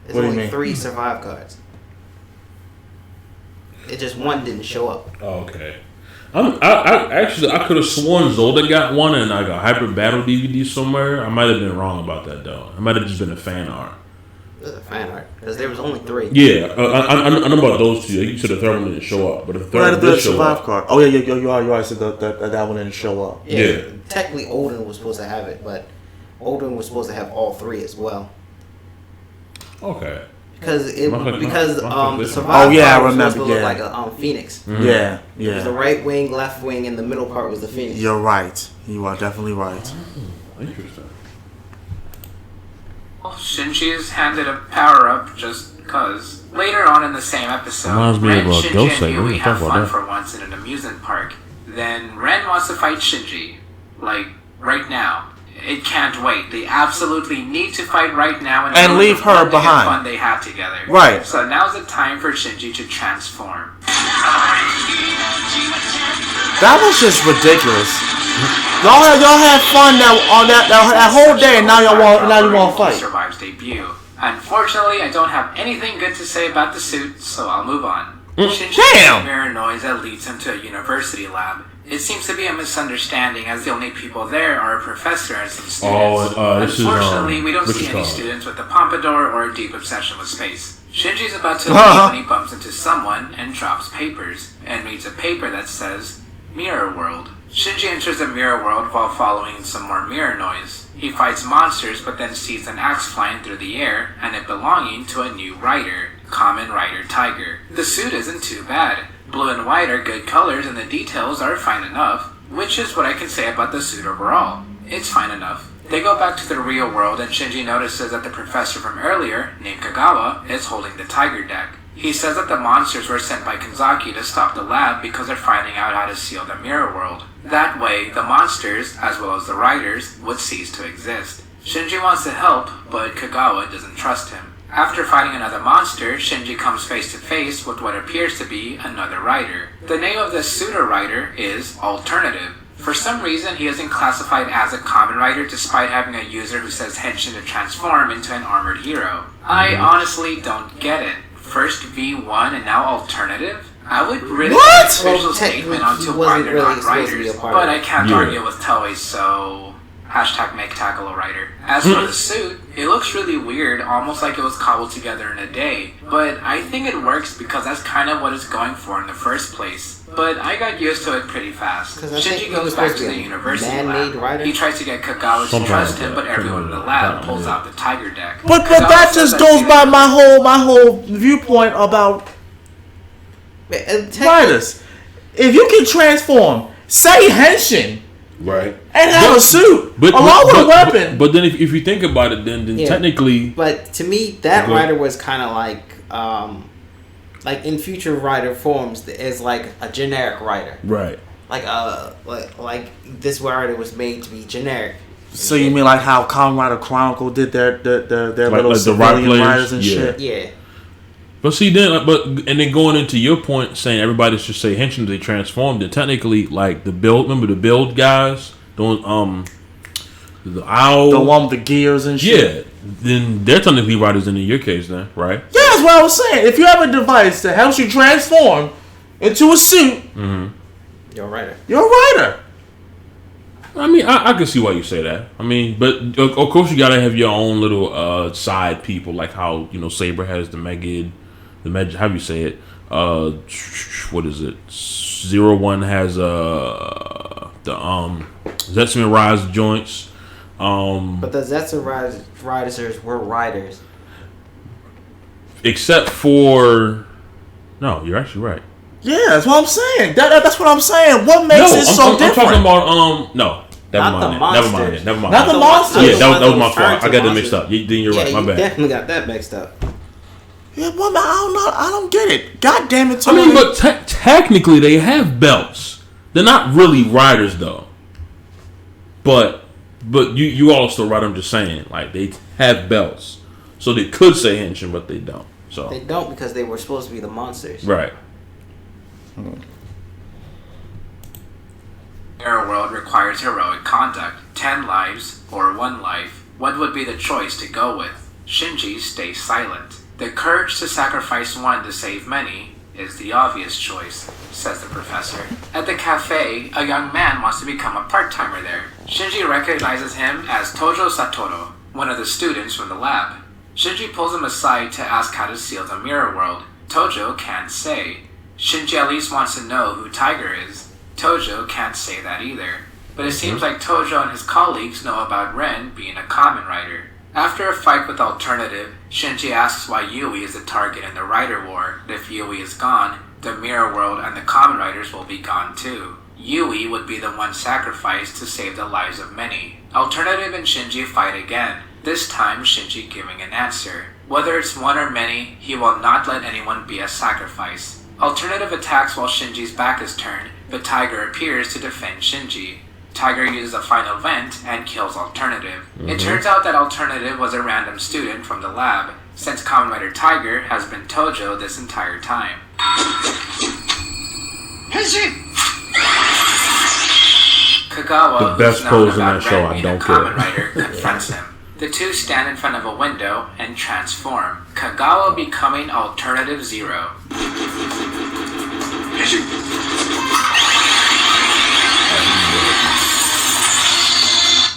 There's What do you only mean? 3 survive cards. It just one didn't show up. Oh, okay. I could have sworn Zolda got one and I got Hyper Battle DVD somewhere. I might have been wrong about that though. It might have just been a fan art. It was a fan art because there was only 3. Yeah, I know about those two. You said the third one didn't show up, but the third one did show survive up. card. Oh yeah, you already said that one didn't show up. Yeah. Technically, Odin was supposed to have it, but Odin was supposed to have all 3 as well. Okay. Because the Oh, survive yeah, I card was remember, supposed to look yeah. like a phoenix. Mm-hmm. Yeah, It was the yeah. right wing, left wing, and the middle part was the phoenix. You're right. You are definitely right. Interesting. Shinji is handed a power-up just cause. Later on in the same episode, Reminds me Ren, of, Shinji, Ghost and Saber. We Yui can have talk about fun that. for once in an amusement park. Then Ren wants to fight Shinji. Like, right now. It can't wait. They absolutely need to fight right now And leave the her bonding and behind. fun they have together. Right. So now's the time for Shinji to transform. That was just ridiculous. Y'all had fun that whole day, and now you want to fight. Survive's debut. Unfortunately, I don't have anything good to say about the suit, so I'll move on. Shinji Damn! hears a mirror noise that leads him to a university lab. It seems to be a misunderstanding, as the only people there are a professor and some students. This is, Unfortunately, we don't what's see it any called? students with a pompadour or a deep obsession with space. Shinji's about to leave when he bumps into someone and drops papers, and reads a paper that says, Mirror World. Shinji enters the mirror world while following some more mirror noise. He fights monsters but then sees an axe flying through the air and it belonging to a new rider, Kamen Rider Tiger. The suit isn't too bad. Blue and white are good colors and the details are fine enough, which is what I can say about the suit overall. It's fine enough. They go back to the real world and Shinji notices that the professor from earlier, named Kagawa, is holding the Tiger deck. He says that the monsters were sent by Kanzaki to stop the lab because they're finding out how to seal the mirror world. That way, the monsters, as well as the riders, would cease to exist. Shinji wants to help, but Kagawa doesn't trust him. After fighting another monster, Shinji comes face to face with what appears to be another rider. The name of the pseudo rider is Alternative. For some reason, he isn't classified as a common rider despite having a user who says Henshin to transform into an armored hero. I honestly don't get it. First V1 and now Alternative? I would really What? make a special Well, statement onto technically, he why wasn't they're really not supposed to be riders, a part but of I it. can't Yeah. argue with Toei, so... Hashtag make tackle a rider. As for the suit, it looks really weird, almost like it was cobbled together in a day. But I think it works because that's kind of what it's going for in the first place. But I got used to it pretty fast. 'Cause I think Shinji he goes was back supposed to to the be a university man-made lab. rider. He tries to get Kagawa to Something trust like him, that. but everyone in the lab pulls out the tiger deck. But Kagawa that says just that goes he- by my whole viewpoint about riders. If you can transform, say Henshin, Right. and have a suit along with a weapon. But then if you think about it, then Yeah. technically, But to me, that Go ahead. rider was kind of like in future rider forms is like a generic rider. right. Like this rider was made to be generic. So you mean like how Kamen Rider Chronicle did their little like the ride civilian players? riders and Yeah. shit? Yeah. But see, then, and then going into your point, saying everybody should say Henshin they transformed. Then technically, like the build, remember the build guys, the owl, The one with the gears and shit. yeah. Then they're technically riders in your case, then, right? Yeah, that's what I was saying. If you have a device that helps you transform into a suit, You're a rider. you're a rider. I mean, I can see why you say that. I mean, but of course you gotta have your own little side people, like how Saber has the Megid how do you say it? What is it? 01 has the Zetsuman Rise joints. But the Zetsuman Riders were riders. Except for... No, you're actually right. Yeah, that's what I'm saying. That's what I'm saying. What makes it so different? I'm talking about no. Never mind. Not the monsters. Yeah, that was my fault. I got that mixed up. You're right. My bad. Definitely got that mixed up. Yeah, well, I don't get it. God damn it, Tony. I mean, but technically they have belts. They're not really riders though. But you also right. I'm just saying, like they have belts, so they could say henshin, but they don't. So they don't because they were supposed to be the monsters. Right. Our world requires heroic conduct. 10 lives or 1 life. What would be the choice to go with? Shinji stays silent. The courage to sacrifice one to save many is the obvious choice, says the professor. At the cafe, a young man wants to become a part-timer there. Shinji recognizes him as Tojo Satoru, one of the students from the lab. Shinji pulls him aside to ask how to seal the mirror world. Tojo can't say. Shinji at least wants to know who Tiger is. Tojo can't say that either. But it seems like Tojo and his colleagues know about Ren being a Kamen Rider. After a fight with Alternative, Shinji asks why Yui is the target in the Rider War. If Yui is gone, the Mirror World and the Kamen Riders will be gone too. Yui would be the one sacrificed to save the lives of many. Alternative and Shinji fight again, this time Shinji giving an answer. Whether it's one or many, he will not let anyone be a sacrifice. Alternative attacks while Shinji's back is turned, but Tiger appears to defend Shinji. Tiger uses a final vent and kills Alternative. It turns out that Alternative was a random student from the lab, since Kamen Rider Tiger has been Tojo this entire time. Kagawa, the best pose in that show, I don't care. Kamen Rider confronts him. The two stand in front of a window and transform, Kagawa becoming Alternative Zero.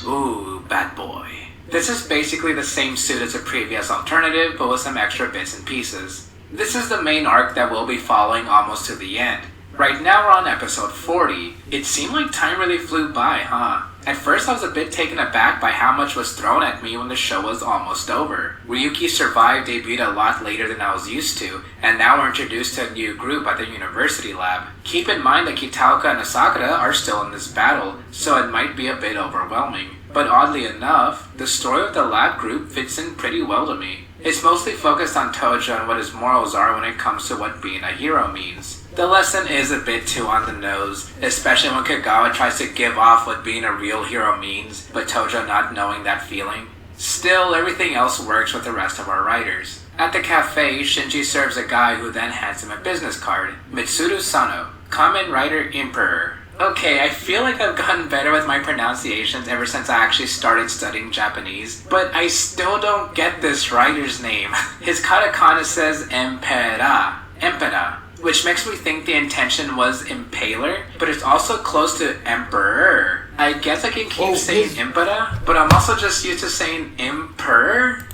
Ooh, bad boy. This is basically the same suit as a previous Alternative, but with some extra bits and pieces. This is the main arc that we'll be following almost to the end. Right now we're on episode 40. It seemed like time really flew by, huh? At first I was a bit taken aback by how much was thrown at me when the show was almost over. Ryuki Survive debuted a lot later than I was used to, and now we're introduced to a new group at the university lab. Keep in mind that Kitaoka and Asakura are still in this battle, so it might be a bit overwhelming. But oddly enough, the story of the lab group fits in pretty well to me. It's mostly focused on Tojo and what his morals are when it comes to what being a hero means. The lesson is a bit too on the nose, especially when Kagawa tries to give off what being a real hero means, but Tojo not knowing that feeling. Still, everything else works with the rest of our writers. At the cafe, Shinji serves a guy who then hands him a business card. Mitsuru Sano, Kamen Rider Impeller. Okay, I feel like I've gotten better with my pronunciations ever since I actually started studying Japanese, but I still don't get this writer's name. His katakana says Emperor, which makes me think the intention was Impeller, but it's also close to Emperor. I guess I can keep saying Impeller, but I'm also just used to saying Imper.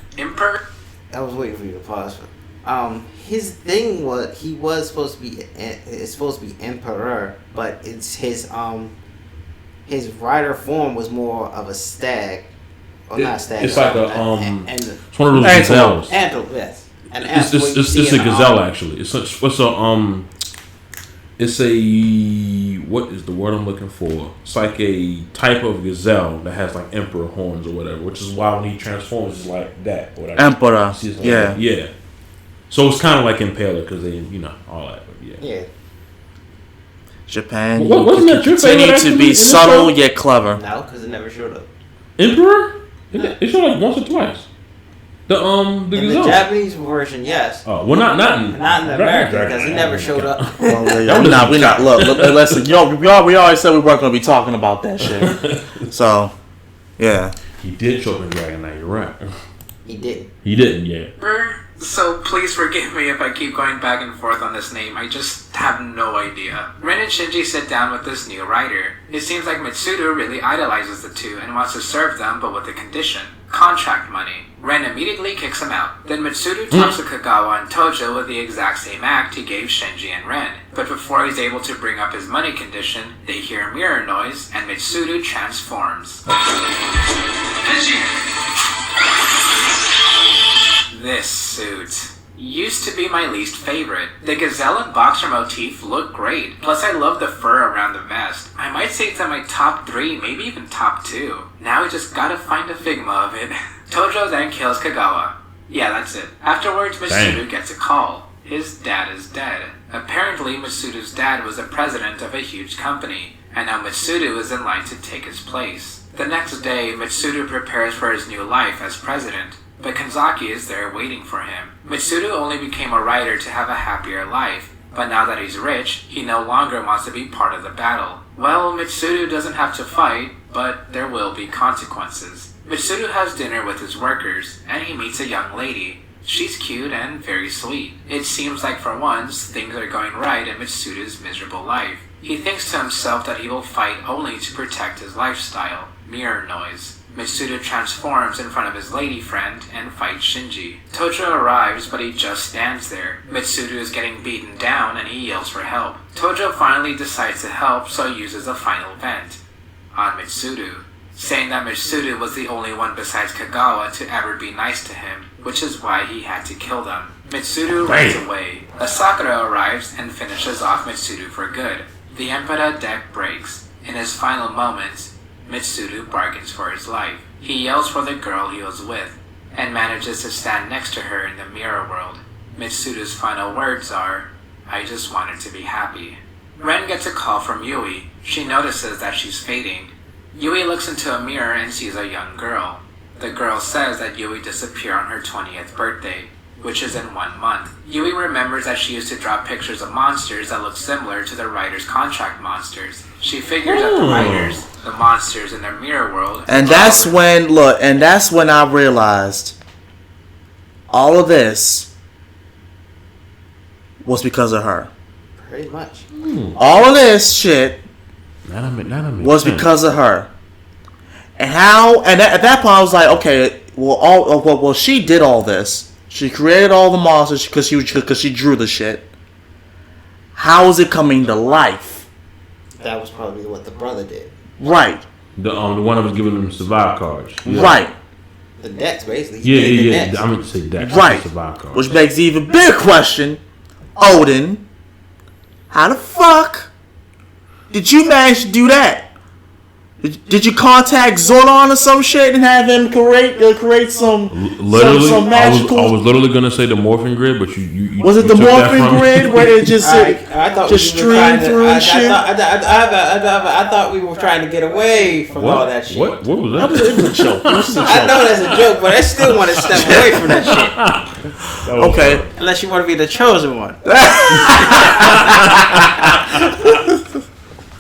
I was waiting for you to pause. His thing was he was supposed to be Emperor, but it's his rider form was more of a stag, or not stag. It's like it's one of those gazelles. Antelope, yes. It's a gazelle actually. It's a what is the word I'm looking for? It's like a type of gazelle that has like emperor horns or whatever, which is why when he transforms it's like that. Or whatever. Emperor. Like yeah. So it's kind of like Impeller because they, all that. But yeah. Japan. Wasn't that your favorite? Continue to be subtle yet clever. No, because it never showed up. Emperor? It showed like once or twice. The the Japanese version, yes. Oh well, not in America because it never showed up. Well, we're not. Look, listen. We always said we weren't going to be talking about that shit. So, yeah. He did show up in Dragon Knight. You're right. He didn't. He didn't. Yeah. So please forgive me if I keep going back and forth on this name, I just have no idea. Ren and Shinji sit down with this new writer. It seems like Mitsudo really idolizes the two and wants to serve them, but with a condition. Contract money. Ren immediately kicks him out. Then Mitsudo talks to Kagawa and Tojo with the exact same act he gave Shinji and Ren. But before he's able to bring up his money condition, they hear a mirror noise and Mitsudo transforms. This suit used to be my least favorite. The gazelle and boxer motif look great, plus I love the fur around the vest. I might say it's in my top 3, maybe even top 2. Now we just gotta find a Figma of it. Tojo then kills Kagawa. Yeah, that's it. Afterwards, Mitsudo gets a call. His dad is dead. Apparently, Mitsudo's dad was the president of a huge company, and now Mitsudo is in line to take his place. The next day, Mitsudo prepares for his new life as president. But Kanzaki is there waiting for him. Mitsudo only became a writer to have a happier life, but now that he's rich, he no longer wants to be part of the battle. Well, Mitsudo doesn't have to fight, but there will be consequences. Mitsudo has dinner with his workers, and he meets a young lady. She's cute and very sweet. It seems like for once, things are going right in Mitsudo's miserable life. He thinks to himself that he will fight only to protect his lifestyle. Mirror noise. Mitsudo transforms in front of his lady friend and fights Shinji. Tojo arrives, but he just stands there. Mitsudo is getting beaten down and he yells for help. Tojo finally decides to help, so uses a final vent on Mitsudo, saying that Mitsudo was the only one besides Kagawa to ever be nice to him, which is why he had to kill them. Mitsudo runs away. Asakura arrives and finishes off Mitsudo for good. The Impeller deck breaks. In his final moments, Mitsudo bargains for his life. He yells for the girl he was with, and manages to stand next to her in the mirror world. Mitsudo's final words are, "I just wanted to be happy." Ren gets a call from Yui. She notices that she's fading. Yui looks into a mirror and sees a young girl. The girl says that Yui disappeared on her 20th birthday, which is in 1 month. Yui remembers that she used to draw pictures of monsters that look similar to the writer's contract monsters. She figures that the writers, the monsters in their mirror world... And that's when I realized all of this was because of her. Pretty much. All of this shit was sense. because of her. And at that point I was like, okay, well she did all this. She created all the monsters because she drew the shit. How is it coming to life? That was probably what the brother did. Right. The one that was giving them survive cards. Yeah. Right. The decks, basically. Yeah. I'm going to say decks. Right. Survive cards. Which begs the even bigger question. Odin, how the fuck did you manage to do that? Did you contact Zolda or some shit and have him create some literally? some magical? I was literally gonna say the morphing grid, but you was it the morphing grid where it just just streamed through and shit? I thought we were trying to get away from all that shit. What was that? It was a joke. I know that's a joke, but I still want to step away from that shit. Okay. Unless you want to be the chosen one.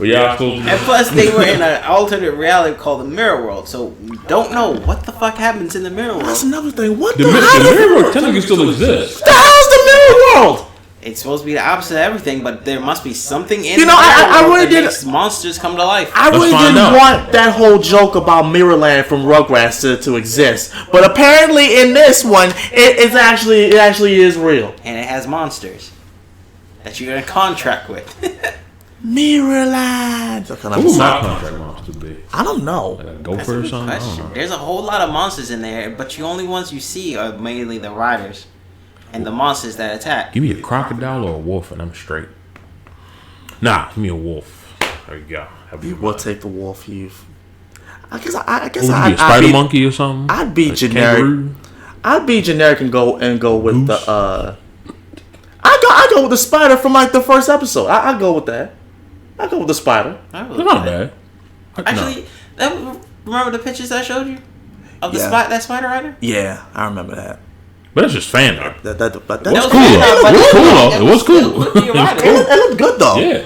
And plus, they were in an alternate reality called the Mirror World, so we don't know what the fuck happens in the Mirror World. That's another thing. What the Mirror World technically still exists. The hell's the Mirror World? It's supposed to be the opposite of everything, but there must be something in I really that makes monsters come to life. I really didn't want that whole joke about Mirrorland from Rugrats to exist, but apparently in this one, it actually is real. And it has monsters that you're in a contract with. Mirrorland. What would my contract monster be? I don't know. Like a gopher or something? I don't know. There's a whole lot of monsters in there, but the only ones you see are mainly the riders and the monsters that attack. Give me a crocodile or a wolf and I'm straight. Nah, give me a wolf. There you go. We'll take the wolf, Hugh. I guess I'd be a spider monkey or something. I'd be generic. Kangaroo. I'd be generic and go with Goose. I go with the spider from like the first episode. I go with that. I go with the spider. It's not bad. Actually, remember the pictures I showed you of that spider rider? Yeah, I remember that. But that's just fandom. That was cool. It looked good though. Yeah.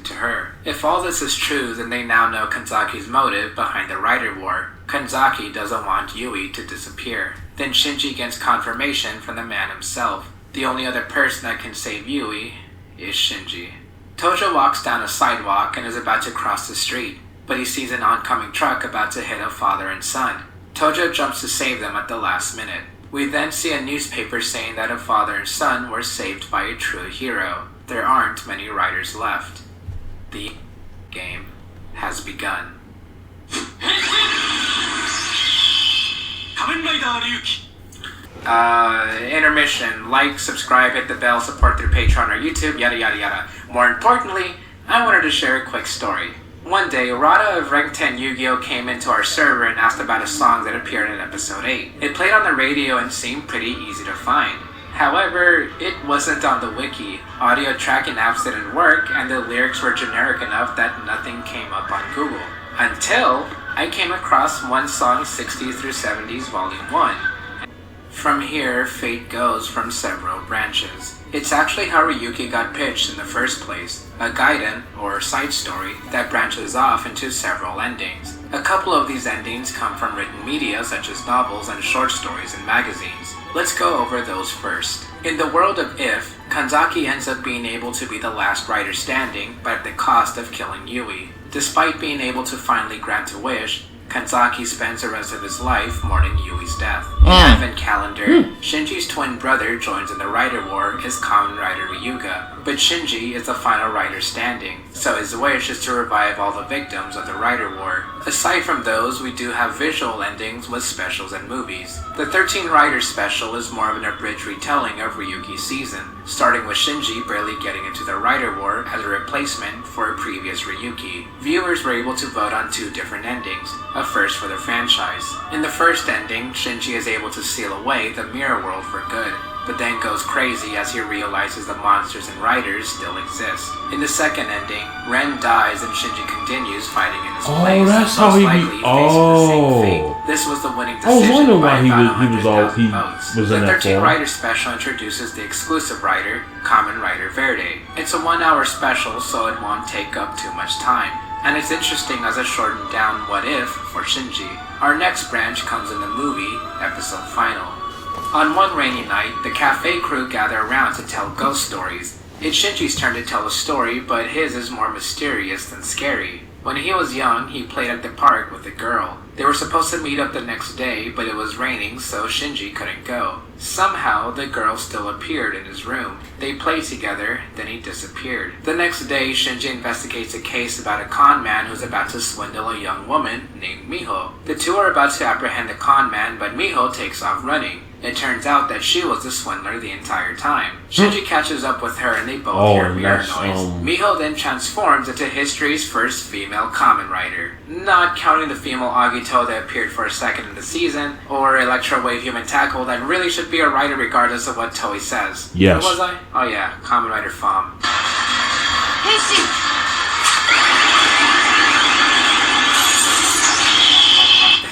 To her. If all this is true, then they now know Kanzaki's motive behind the Rider War. Kanzaki doesn't want Yui to disappear. Then Shinji gets confirmation from the man himself. The only other person that can save Yui is Shinji. Tojo walks down a sidewalk and is about to cross the street, but he sees an oncoming truck about to hit a father and son. Tojo jumps to save them at the last minute. We then see a newspaper saying that a father and son were saved by a true hero. There aren't many riders left. The game has begun. Kamen Rider Ryuki. Intermission. Like, subscribe, hit the bell, support through Patreon or YouTube, yada yada yada. More importantly, I wanted to share a quick story. One day, Rada of Rank 10 Yu-Gi-Oh! Came into our server and asked about a song that appeared in episode 8. It played on the radio and seemed pretty easy to find. However, it wasn't on the wiki, audio tracking apps didn't work, and the lyrics were generic enough that nothing came up on Google. Until I came across One Song 60s through 70s Volume 1. From here, fate goes from several branches. It's actually how Ryuki got pitched in the first place, a gaiden, or side story, that branches off into several endings. A couple of these endings come from written media such as novels and short stories in magazines. Let's go over those first. In the world of If, Kanzaki ends up being able to be the last rider standing, but at the cost of killing Yui. Despite being able to finally grant a wish, Kanzaki spends the rest of his life mourning Yui's death. In Advent Calendar, Shinji's twin brother joins in the Rider War as Kamen Rider Ryuga, but Shinji is the final rider standing, so his wish is to revive all the victims of the Rider War. Aside from those, we do have visual endings with specials and movies. The 13 Riders special is more of an abridged retelling of Ryuki's season, starting with Shinji barely getting into the Rider War as a replacement for a previous Ryuki. Viewers were able to vote on 2 different endings, a first for the franchise. In the first ending, Shinji is able to seal away the mirror world for good, but then goes crazy as he realizes the monsters and riders still exist. In the second ending, Ren dies and Shinji continues fighting in his place. Oh, that's how he likely facing the same fate. This was the winning I was decision wondering by why he about was 100,000 votes. was in The that 13 form. Rider special introduces the exclusive rider, Kamen Rider Verde. It's a 1-hour special, so it won't take up too much time. And it's interesting as a shortened down what if for Shinji. Our next branch comes in the movie, episode final. On one rainy night, the cafe crew gather around to tell ghost stories. It's Shinji's turn to tell a story, but his is more mysterious than scary. When he was young, he played at the park with a girl. They were supposed to meet up the next day, but it was raining, so Shinji couldn't go. Somehow, the girl still appeared in his room. They played together, then he disappeared. The next day, Shinji investigates a case about a con man who's about to swindle a young woman named Miho. The two are about to apprehend the con man, but Miho takes off running. It turns out that she was the swindler the entire time. Shinji catches up with her and they both hear mirror noise. Miho then transforms into history's first female Kamen Rider. Not counting the female Agito that appeared for a second in the season, or Electro Wave Human Tackle that really should be a rider regardless of what Toei says. Yes. Where was I? Oh yeah, Kamen Rider Fom.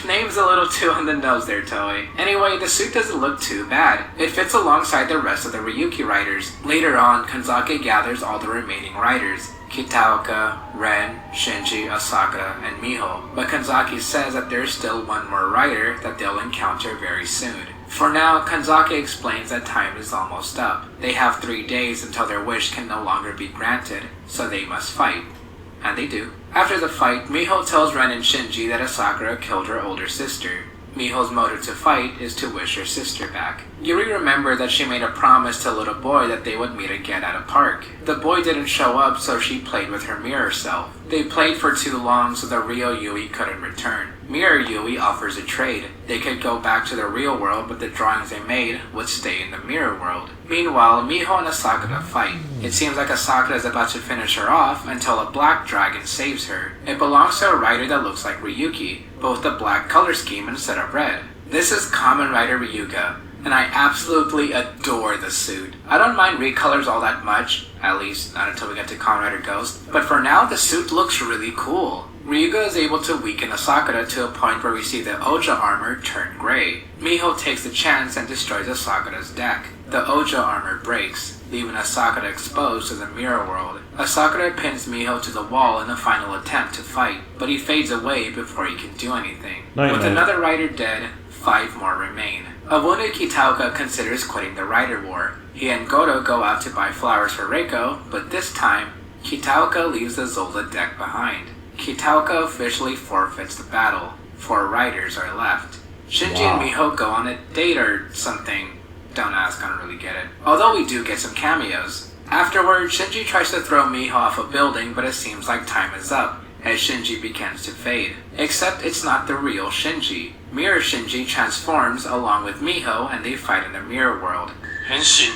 Name's a little too on the nose there, Toei. Anyway, the suit doesn't look too bad. It fits alongside the rest of the Ryuki riders. Later on, Kanzaki gathers all the remaining riders. Kitaoka, Ren, Shinji, Asakura, and Miho. But Kanzaki says that there's still one more rider that they'll encounter very soon. For now, Kanzaki explains that time is almost up. They have 3 days until their wish can no longer be granted, so they must fight. And they do. After the fight, Miho tells Ren and Shinji that Asakura killed her older sister. Miho's motive to fight is to wish her sister back. Yuri remembered that she made a promise to a little boy that they would meet again at a park. The boy didn't show up, so she played with her mirror self. They played for too long, so the real Yui couldn't return. Mirror Yui offers a trade. They could go back to the real world, but the drawings they made would stay in the mirror world. Meanwhile, Miho and Asakura fight. It seems like Asakura is about to finish her off until a black dragon saves her. It belongs to a rider that looks like Ryuki, but with a black color scheme instead of red. This is Kamen Rider Ryuga, and I absolutely adore the suit. I don't mind recolors all that much, at least not until we get to Kamen Rider Ghost, but for now the suit looks really cool. Ryuga is able to weaken Asakura to a point where we see the Oja armor turn gray. Miho takes the chance and destroys Asakura's deck. The Oja armor breaks, leaving Asakura exposed to the mirror world. Asakura pins Miho to the wall in a final attempt to fight, but he fades away before he can do anything. With another rider dead, 5 more remain. A wounded Kitaoka considers quitting the Rider War. He and Goro go out to buy flowers for Reiko, but this time, Kitaoka leaves the Zolda deck behind. Kitaoka officially forfeits the battle. 4 riders are left. Shinji and Miho go on a date or something. Don't ask, I don't really get it. Although we do get some cameos. Afterward, Shinji tries to throw Miho off a building, but it seems like time is up, as Shinji begins to fade. Except it's not the real Shinji. Mirror Shinji transforms along with Miho, and they fight in the mirror world. Henshin.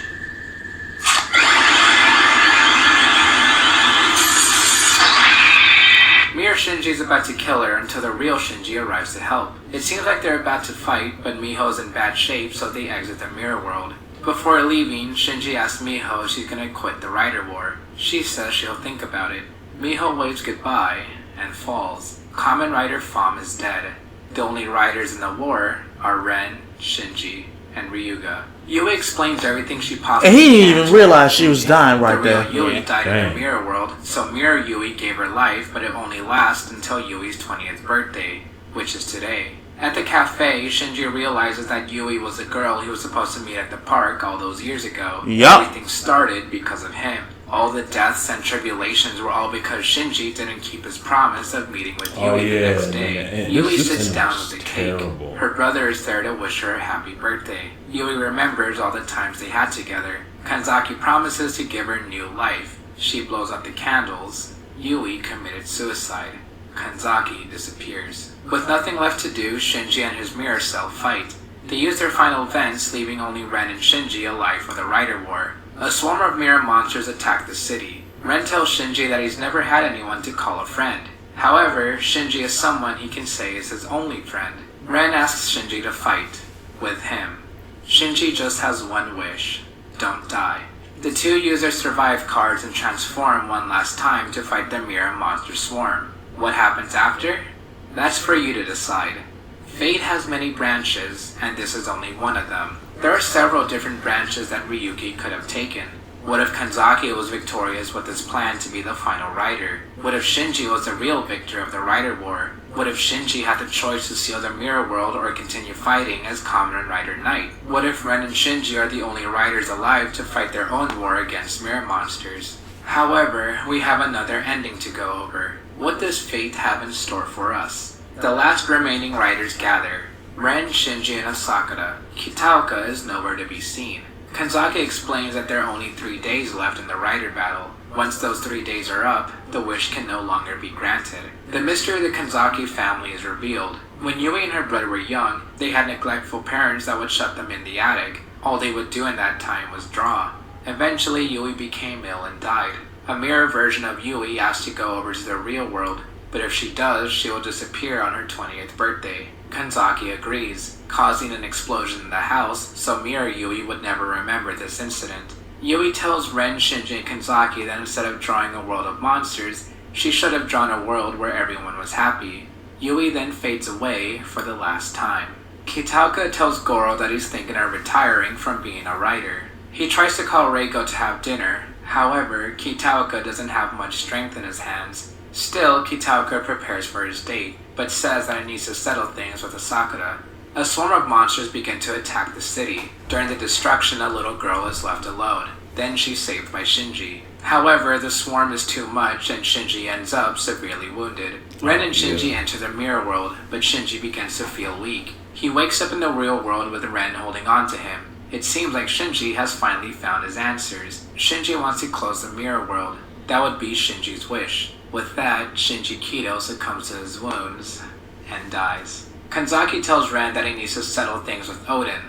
Mirror Shinji is about to kill her until the real Shinji arrives to help. It seems like they're about to fight, but Miho's in bad shape, so they exit the mirror world. Before leaving, Shinji asks Miho if she's gonna quit the Rider War. She says she'll think about it. Miho waves goodbye and falls. Kamen Rider Fam is dead. The only riders in the war are Ren, Shinji, and Ryuga. Yui explains everything she possibly And he didn't can even realize she was dying right the there. real Yui died in the mirror world, so Mirror Yui gave her life, but it only lasts until Yui's 20th birthday, which is today. At the cafe, Shinji realizes that Yui was the girl he was supposed to meet at the park all those years ago. Yup. Everything started because of him. All the deaths and tribulations were all because Shinji didn't keep his promise of meeting with Yui the next day. Yui sits down with the cake. Her brother is there to wish her a happy birthday. Yui remembers all the times they had together. Kanzaki promises to give her new life. She blows out the candles. Yui committed suicide. Kanzaki disappears. With nothing left to do, Shinji and his mirror self fight. They use their final vents, leaving only Ren and Shinji alive for the Rider War. A swarm of mirror monsters attack the city. Ren tells Shinji that he's never had anyone to call a friend. However, Shinji is someone he can say is his only friend. Ren asks Shinji to fight with him. Shinji just has one wish: don't die. The 2 use their survive cards and transform one last time to fight the mirror monster swarm. What happens after? That's for you to decide. Fate has many branches, and this is only one of them. There are several different branches that Ryuki could have taken. What if Kanzaki was victorious with his plan to be the final rider? What if Shinji was the real victor of the Rider War? What if Shinji had the choice to seal the mirror world or continue fighting as Kamen Rider Knight? What if Ren and Shinji are the only riders alive to fight their own war against mirror monsters? However, we have another ending to go over. What does fate have in store for us? The last remaining riders gather. Ren, Shinji, and Asakura. Kitaoka is nowhere to be seen. Kanzaki explains that there are only 3 days left in the rider battle. Once those 3 days are up, the wish can no longer be granted. The mystery of the Kanzaki family is revealed. When Yui and her brother were young, they had neglectful parents that would shut them in the attic. All they would do in that time was draw. Eventually, Yui became ill and died. A mirror version of Yui asked to go over to the real world, but if she does, she will disappear on her 20th birthday. Kanzaki agrees, causing an explosion in the house, so Mirror Yui would never remember this incident. Yui tells Ren, Shinji, and Kanzaki that instead of drawing a world of monsters, she should have drawn a world where everyone was happy. Yui then fades away for the last time. Kitaoka tells Goro that he's thinking of retiring from being a writer. He tries to call Reiko to have dinner, however, Kitaoka doesn't have much strength in his hands. Still, Kitaoka prepares for his date, but says that he needs to settle things with Asakura. A swarm of monsters begin to attack the city. During the destruction, a little girl is left alone. Then she's saved by Shinji. However, the swarm is too much and Shinji ends up severely wounded. Ren and Shinji enter the mirror world, but Shinji begins to feel weak. He wakes up in the real world with Ren holding on to him. It seems like Shinji has finally found his answers. Shinji wants to close the mirror world. That would be Shinji's wish. With that, Shinji Kido succumbs to his wounds and dies. Kanzaki tells Ren that he needs to settle things with Odin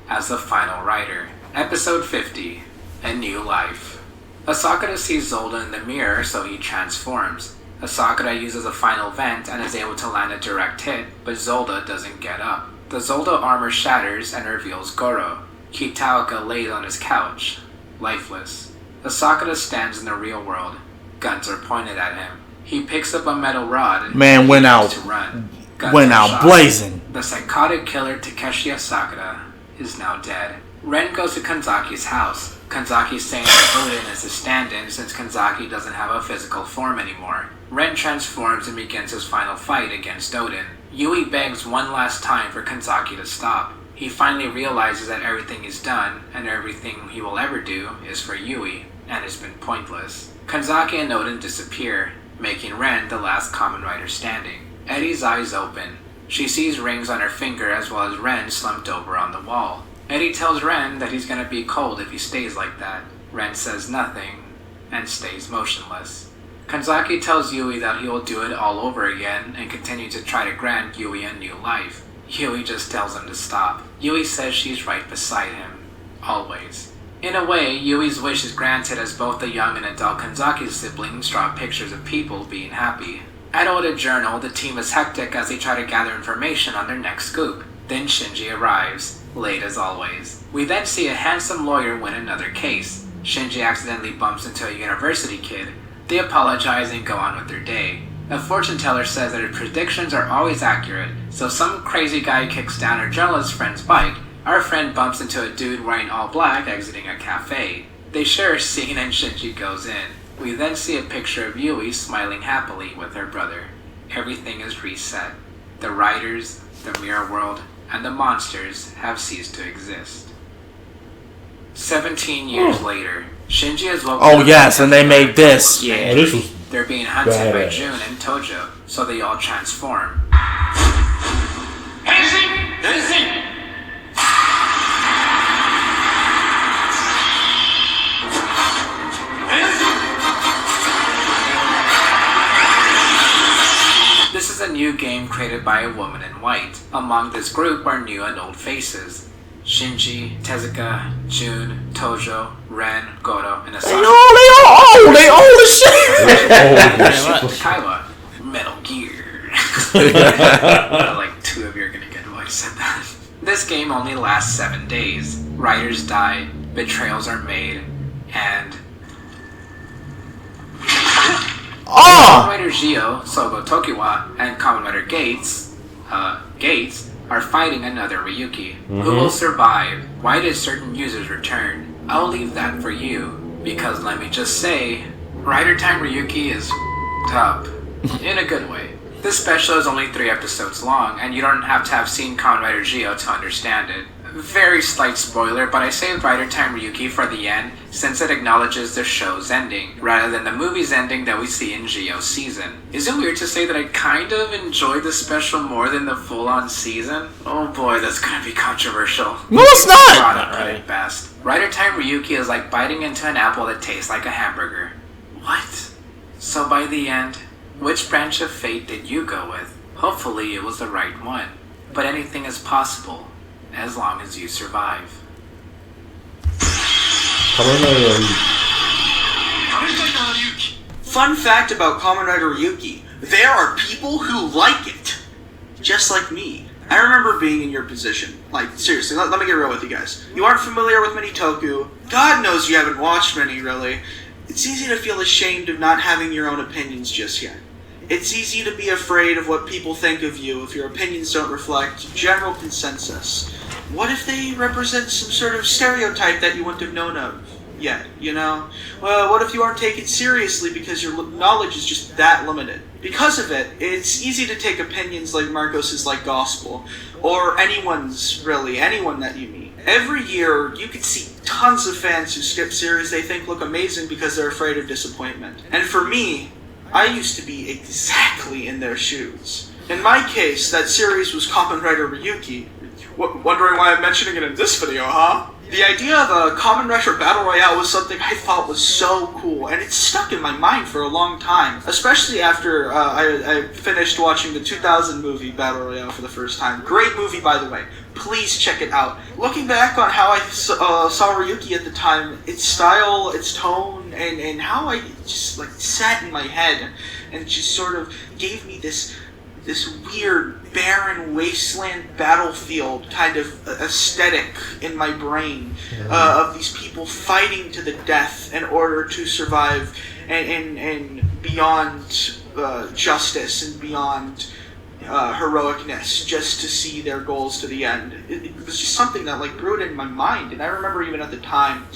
as the final rider. Episode 50, A New Life. Asakura sees Zolda in the mirror, so he transforms. Asakura uses a final vent and is able to land a direct hit, but Zolda doesn't get up. The Zolda armor shatters and reveals Goro. Kitaoka lays on his couch, lifeless. Asakura stands in the real world. Guns are pointed at him. He picks up a metal rod Man went out. to run. Went out blazing. The psychotic killer Takeshi Asakura is now dead. Ren goes to Kanzaki's house. Kanzaki's saying that Odin is a stand-in since Kanzaki doesn't have a physical form anymore. Ren transforms and begins his final fight against Odin. Yui begs one last time for Kanzaki to stop. He finally realizes that everything he's done, and everything he will ever do, is for Yui, and has been pointless. Kanzaki and Odin disappear, making Ren the last Kamen Rider standing. Eddie's eyes open. She sees rings on her finger as well as Ren slumped over on the wall. Eddie tells Ren that he's gonna be cold if he stays like that. Ren says nothing, and stays motionless. Kanzaki tells Yui that he will do it all over again and continue to try to grant Yui a new life. Yui just tells him to stop. Yui says she's right beside him. Always. In a way, Yui's wish is granted as both the young and adult Kanzaki siblings draw pictures of people being happy. At Oda Journal, the team is hectic as they try to gather information on their next scoop. Then Shinji arrives, late as always. We then see a handsome lawyer win another case. Shinji accidentally bumps into a university kid. They apologize and go on with their day. A fortune teller says that her predictions are always accurate, so some crazy guy kicks down her journalist friend's bike. Our friend bumps into a dude wearing all black exiting a cafe. They share a scene and Shinji goes in. We then see a picture of Yui smiling happily with her brother. Everything is reset. The riders, the mirror world, and the monsters have ceased to exist. 17 years later, Shinji has woken up. Oh yes, and they made this. Yeah, this was they're being hunted by badass. Jun and Tojo, so they all transform. This is a new game created by a woman in white. Among this group are new and old faces. Shinji, Tezuka, Jun, Tojo, Ren, Goro, and Asakura. They all the shit. Kaiwa, Metal Gear. Like 2 of you are gonna get why I said that. This game only lasts 7 days. Riders die, betrayals are made, and Kamen Rider Gio, Sogo Tokiwa, and Kamen Rider Gates are fighting another Ryuki. Who will survive? Why did certain users return? I'll leave that for you, because let me just say, Rider Time Ryuki is up. In a good way. This special is only 3 episodes long, and you don't have to have seen Kamen Rider Gio to understand it. Very slight spoiler, but I saved Rider Time Ryuki for the end since it acknowledges the show's ending, rather than the movie's ending that we see in Gio's season. Is it weird to say that I kind of enjoyed the special more than the full-on season? Oh boy, that's gonna be controversial. No, it's not. Gotta put it best. Rider Time Ryuki is like biting into an apple that tastes like a hamburger. What? So by the end, which branch of fate did you go with? Hopefully it was the right one. But anything is possible, as long as you survive. Fun fact about Kamen Rider Ryuki, there are people who like it. Just like me. I remember being in your position. Like, seriously, let me get real with you guys. You aren't familiar with many toku. God knows you haven't watched many, really. It's easy to feel ashamed of not having your own opinions just yet. It's easy to be afraid of what people think of you if your opinions don't reflect general consensus. What if they represent some sort of stereotype that you wouldn't have known of yet, you know? Well, what if you aren't taken seriously because your knowledge is just that limited? Because of it, it's easy to take opinions like Marcos's like gospel, or anyone's, really, anyone that you meet. Every year, you could see tons of fans who skip series they think look amazing because they're afraid of disappointment. And for me, I used to be exactly in their shoes. In my case, that series was Kamen Rider Ryuki. Wondering why I'm mentioning it in this video, huh? The idea of a Kamen Rider Battle Royale was something I thought was so cool, and it stuck in my mind for a long time, especially after I finished watching the 2000 movie Battle Royale for the first time. Great movie, by the way. Please check it out. Looking back on how I saw Ryuki at the time, its style, its tone, and how I just like sat in my head and just sort of gave me this weird, barren, wasteland battlefield kind of aesthetic in my brain of these people fighting to the death in order to survive and beyond justice and beyond heroicness just to see their goals to the end. It was just something that like brewed in my mind, and I remember even at the time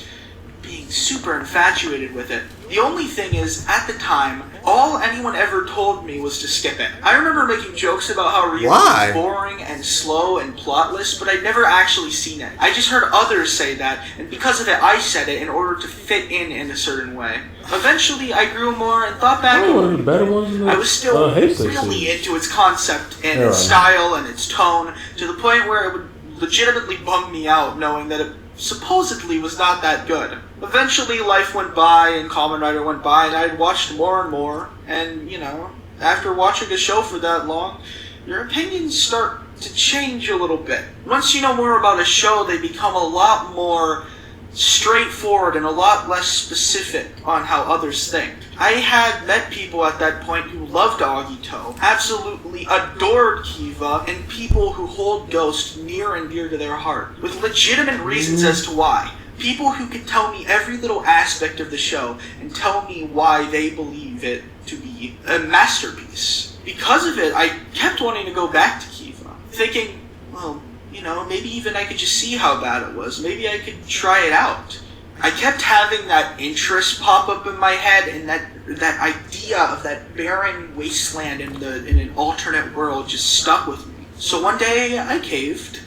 being super infatuated with it. The only thing is, at the time, all anyone ever told me was to skip it. I remember making jokes about how Ryuki was boring and slow and plotless, but I'd never actually seen it. I just heard others say that, and because of it, I said it in order to fit in a certain way. Eventually, I grew more and thought back. I was still really into its concept and its style and its tone, to the point where it would legitimately bum me out knowing that it supposedly was not that good. Eventually, life went by and Kamen Rider went by, and I'd watched more and more, and, you know, after watching a show for that long, your opinions start to change a little bit. Once you know more about a show, they become a lot more straightforward and a lot less specific on how others think. I had met people at that point who loved Agito, absolutely adored Kiva, and people who hold Ghost near and dear to their heart, with legitimate reasons as to why. People who could tell me every little aspect of the show and tell me why they believe it to be a masterpiece. Because of it, I kept wanting to go back to Kiva, thinking, well, you know, maybe even I could just see how bad it was. Maybe I could try it out. I kept having that interest pop up in my head, and that idea of that barren wasteland in an alternate world just stuck with me. So one day, I caved.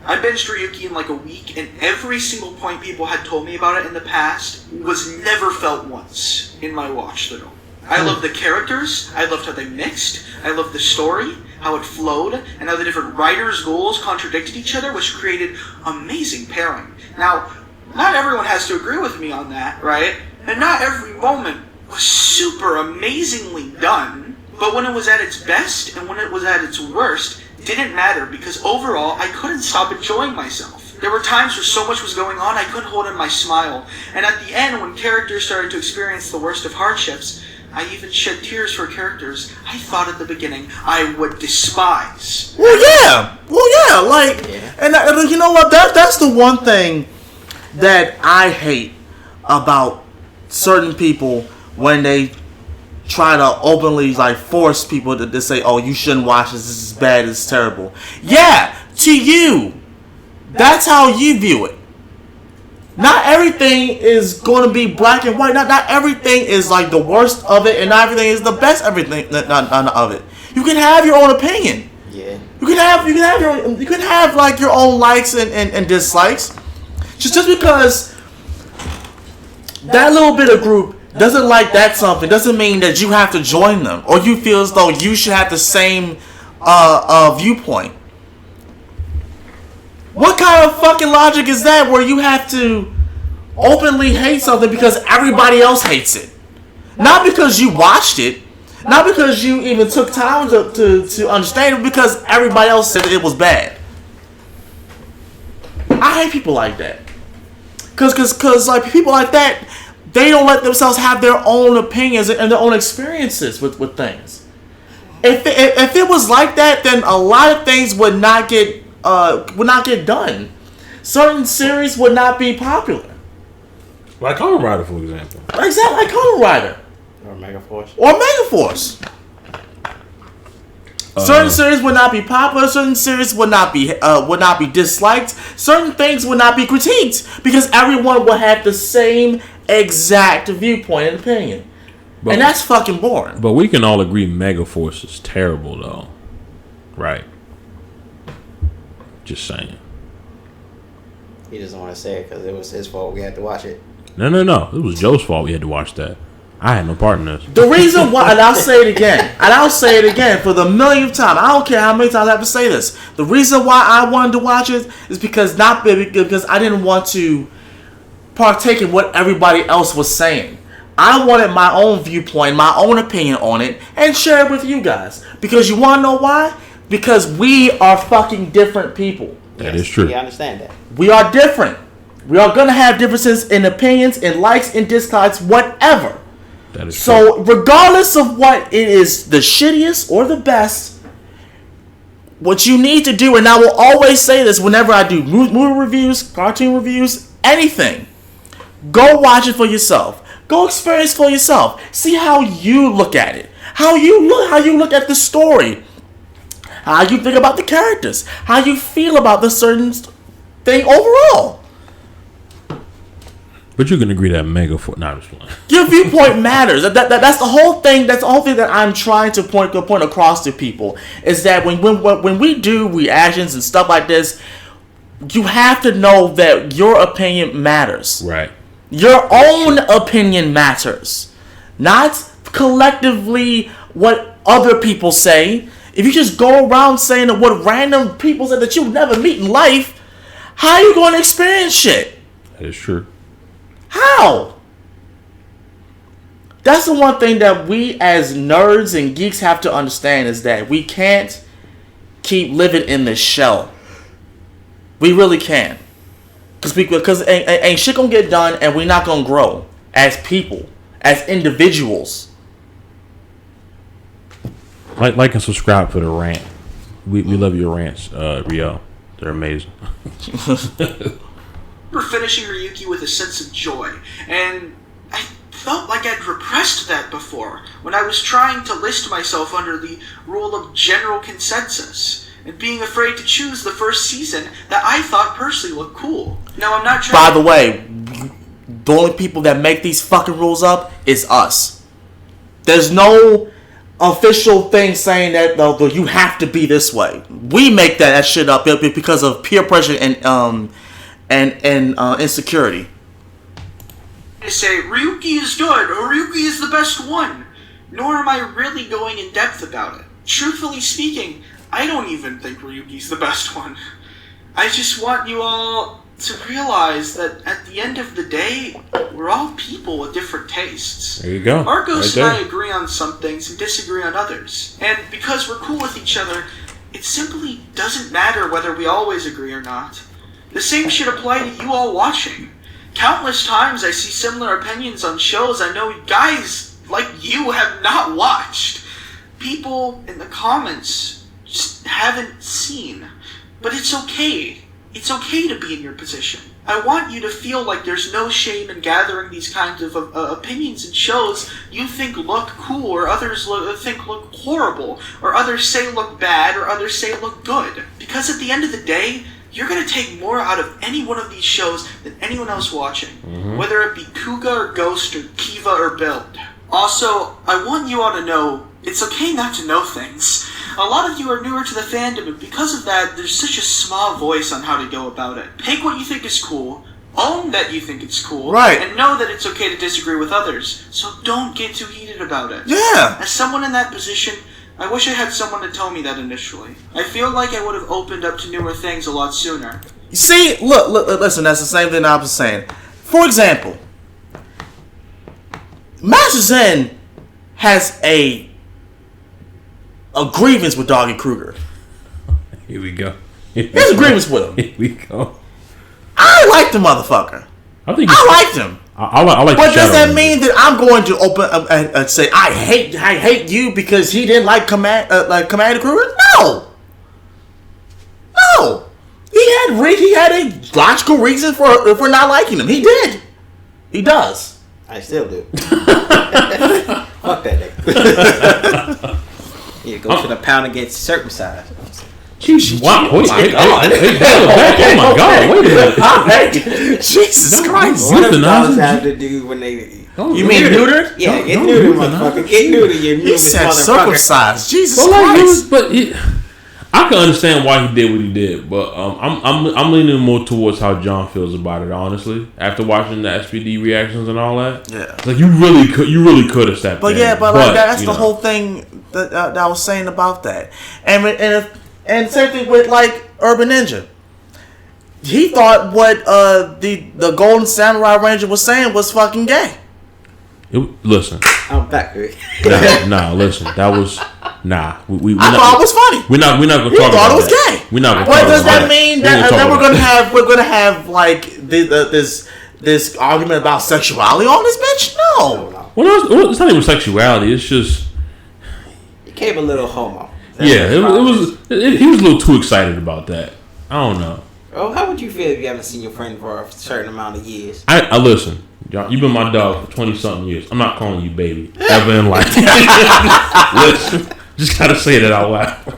I binged Ryuki in like a week, and every single point people had told me about it in the past was never felt once in my watch through. I loved the characters, I loved how they mixed, I loved the story, how it flowed, and how the different writers' goals contradicted each other, which created amazing pairing. Now, not everyone has to agree with me on that, right? And not every moment was super amazingly done, but when it was at its best and when it was at its worst, didn't matter, because overall, I couldn't stop enjoying myself. There were times where so much was going on, I couldn't hold in my smile. And at the end, when characters started to experience the worst of hardships, I even shed tears for characters I thought at the beginning I would despise. Well, yeah, and you know what? That's the one thing that I hate about certain people when they try to openly like force people to say, "Oh, you shouldn't watch this. This is bad. This is terrible." Yeah, to you, that's how you view it. Not everything is going to be black and white. Not everything is like the worst of it, and not everything is the best everything of it. You can have your own opinion. Yeah. You can have like your own likes and dislikes. Just because that little bit of group doesn't like that something doesn't mean that you have to join them or you feel as though you should have the same viewpoint. What kind of fucking logic is that where you have to openly hate something because everybody else hates it? Not because you watched it, not because you even took time to understand it, because everybody else said it was bad. I hate people like that. Cause like people like that, they don't let themselves have their own opinions and their own experiences with things. If it was like that, then a lot of things would not get done. Certain series would not be popular. Like Kamen Rider, for example. Exactly, like Kamen Rider. Or Megaforce. Certain series would not be popular. Certain series would not be disliked. Certain things would not be critiqued because everyone would have the same exact viewpoint and opinion, and that's fucking boring. But we can all agree Megaforce is terrible, though, right? Just saying. He doesn't want to say it because it was his fault. We had to watch it. No. It was Joe's fault. We had to watch that. I had no part in this. The reason why, and I'll say it again, for the millionth time. I don't care how many times I have to say this. The reason why I wanted to watch it is because I didn't want to partake in what everybody else was saying. I wanted my own viewpoint, my own opinion on it, and share it with you guys. Because you want to know why? Because we are fucking different people. That is true. We understand that. We are different. We are going to have differences in opinions, in likes, in dislikes, whatever. That is so, true. regardless of what it is, the shittiest or the best, what you need to do, and I will always say this whenever I do movie reviews, cartoon reviews, anything, go watch it for yourself. Go experience for yourself. See how you look at it. How you look at the story. how you think about the characters, how you feel about the certain thing overall. But you can agree that Mega for not just one. Your viewpoint matters. That's the whole thing. That's the whole thing that I'm trying to point across to people is that when we do reactions and stuff like this, you have to know that your opinion matters. Right. Your own opinion matters, not collectively what other people say. If you just go around saying what random people said that you'll never meet in life, how are you going to experience shit? That is true. How? That's the one thing that we as nerds and geeks have to understand is that we can't keep living in the shell. We really can't. Because ain't shit gonna get done and we're not gonna grow as people, as individuals. Like and subscribe for the rant. We love your rants, Rio. They're amazing. We're finishing Ryuki with a sense of joy, and I felt like I'd repressed that before when I was trying to list myself under the rule of general consensus and being afraid to choose the first season that I thought personally looked cool. Now I'm not trying. By the way, the only people that make these fucking rules up is us. There's no official thing saying that though you have to be this way. We make that shit up because of peer pressure and insecurity. To say Ryuki is good or Ryuki is the best one, nor am I really going in depth about it. Truthfully speaking, I don't even think Ryuki's the best one. I just want you all to realize that at the end of the day, we're all people with different tastes. There you go. Marcos right and I agree on some things and disagree on others. And because we're cool with each other, it simply doesn't matter whether we always agree or not. The same should apply to you all watching. Countless times I see similar opinions on shows I know guys like you have not watched. People in the comments just haven't seen. But it's okay. It's okay to be in your position. I want you to feel like there's no shame in gathering these kinds of opinions and shows you think look cool or others think look horrible or others say look bad or others say look good. Because at the end of the day, you're going to take more out of any one of these shows than anyone else watching. Mm-hmm. Whether it be Kuga or Ghost or Kiva or Build. Also, I want you all to know, it's okay not to know things. A lot of you are newer to the fandom, and because of that, there's such a small voice on how to go about it. Take what you think is cool, own that you think it's cool, right, and know that it's okay to disagree with others. So don't get too heated about it. Yeah. As someone in that position, I wish I had someone to tell me that initially. I feel like I would have opened up to newer things a lot sooner. You see, look, listen, that's the same thing I was saying. For example, Master Zen has a grievance with Doggy Kruger. Here we go. He has a grievance with him. Here we go. I like the motherfucker. I liked him. I like. But does that mean that I'm going to open up and say I hate you because he didn't like Commander Kruger? No. He had a logical reason for not liking him. He did. He does. I still do. Fuck that nigga. Yeah, go to the pound and get circumcised. Jeez, wow! Oh my god! Oh my god! Wait a minute! Jesus Christ! What does dogs have to do when they? You mean neutered? Yeah, get neutered, motherfucker. Get neutered, you He said circumcised. Jesus Christ! I can understand why he did what he did, but I'm leaning more towards how John feels about it. Honestly, after watching the SPD reactions and all that, yeah, like you really could have stepped. But yeah, but like that's the whole thing that I was saying about that, and same thing with like Urban Ninja. He thought what the Golden Samurai Ranger was saying was fucking gay. Listen, I'm back. Nah, listen, that was. Nah, I thought it was funny. We're not gonna talk about that. He thought it was gay. We're not gonna. What does that mean? That we're gonna have like this argument about sexuality on this bitch? No. Well, it's not even sexuality. It's just he came a little homo. Yeah, he was a little too excited about that. I don't know. Oh, how would you feel if you haven't seen your friend for a certain amount of years? I listen. You've been my dog for 20-something years. I'm not calling you baby ever in life. Listen, just gotta say that out loud.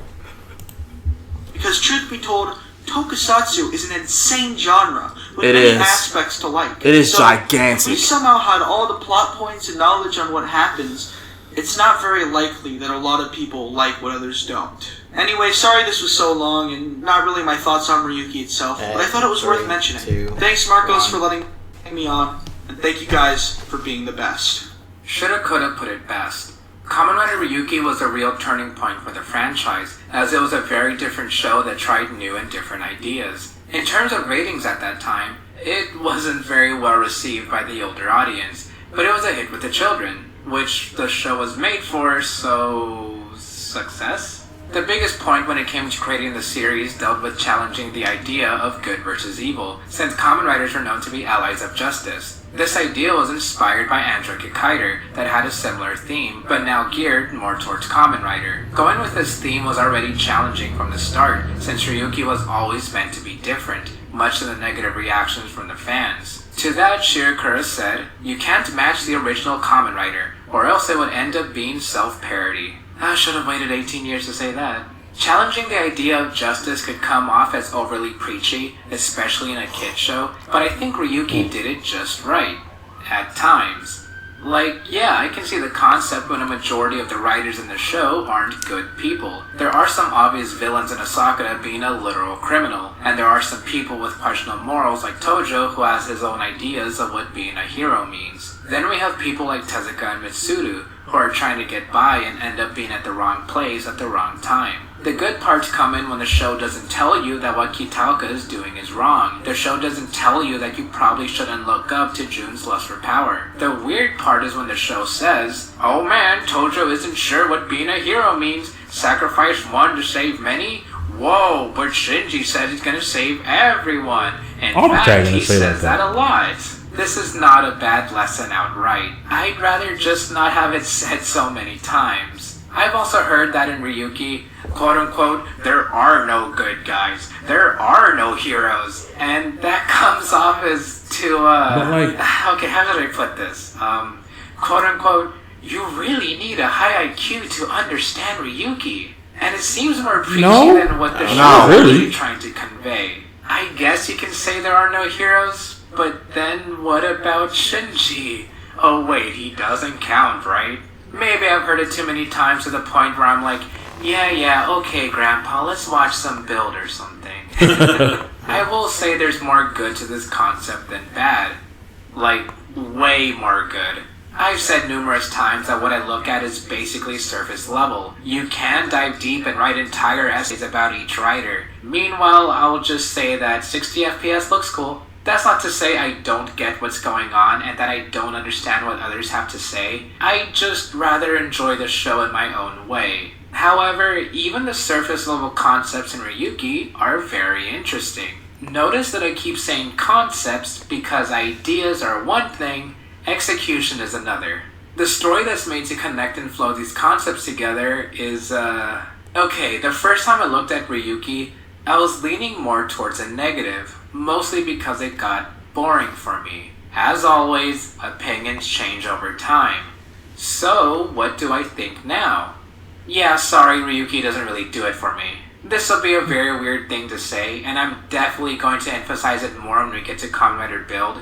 Because truth be told, Tokusatsu is an insane genre with It many is. aspects to like. It is So, gigantic. If we somehow had all the plot points and knowledge on what happens, it's not very likely that a lot of people like what others don't. Anyway, sorry this was so long and not really my thoughts on Ryuki itself, but I thought it was worth mentioning. 3, 2, Thanks, Marcos, 1. for letting me on, and thank you guys for being the best. Shoulda coulda put it best. Kamen Rider Ryuki was a real turning point for the franchise, as it was a very different show that tried new and different ideas. In terms of ratings at that time, it wasn't very well received by the older audience, but it was a hit with the children, which the show was made for, so... success? The biggest point when it came to creating the series dealt with challenging the idea of good versus evil, since Kamen Riders were known to be allies of justice. This idea was inspired by Android Kaider that had a similar theme, but now geared more towards Kamen Rider. Going with this theme was already challenging from the start, since Ryuki was always meant to be different, much to the negative reactions from the fans. To that, Shirakura said, "You can't match the original Kamen Rider, or else it would end up being self-parody." I should have waited 18 years to say that. Challenging the idea of justice could come off as overly preachy, especially in a kid show, but I think Ryuki did it just right. At times. Like, yeah, I can see the concept when a majority of the writers in the show aren't good people. There are some obvious villains in Asakura being a literal criminal, and there are some people with questionable morals like Tojo who has his own ideas of what being a hero means. Then we have people like Tezuka and Mitsuru, who are trying to get by and end up being at the wrong place at the wrong time. The good parts come in when the show doesn't tell you that what Kitauka is doing is wrong. The show doesn't tell you that you probably shouldn't look up to Jun's lust for power. The weird part is when the show says, "Oh man, Tojo isn't sure what being a hero means. Sacrifice one to save many? Whoa, but Shinji said he's gonna save everyone." In All the fact, protagonists he say says that. that a lot. This is not a bad lesson outright. I'd rather just not have it said so many times. I've also heard that in Ryuki, quote-unquote, there are no good guys. There are no heroes. And that comes off as too, okay, how should I put this? Quote-unquote, you really need a high IQ to understand Ryuki. And it seems more preachy than what the show is really trying to convey. I guess you can say there are no heroes, but then what about Shinji? Oh wait, he doesn't count, right? Maybe I've heard it too many times to the point where I'm like, yeah, okay, Grandpa, let's watch some Build or something. I will say there's more good to this concept than bad. Like, way more good. I've said numerous times that what I look at is basically surface level. You can dive deep and write entire essays about each writer. Meanwhile, I'll just say that 60 FPS looks cool. That's not to say I don't get what's going on and that I don't understand what others have to say. I just rather enjoy the show in my own way. However, even the surface level concepts in Ryuki are very interesting. Notice that I keep saying concepts because ideas are one thing, execution is another. The story that's made to connect and flow these concepts together is, okay, the first time I looked at Ryuki, I was leaning more towards a negative, mostly because it got boring for me. As always, opinions change over time. So, what do I think now? Yeah, sorry, Ryuki doesn't really do it for me. This will be a very weird thing to say, and I'm definitely going to emphasize it more when we get to Kamen Rider Build,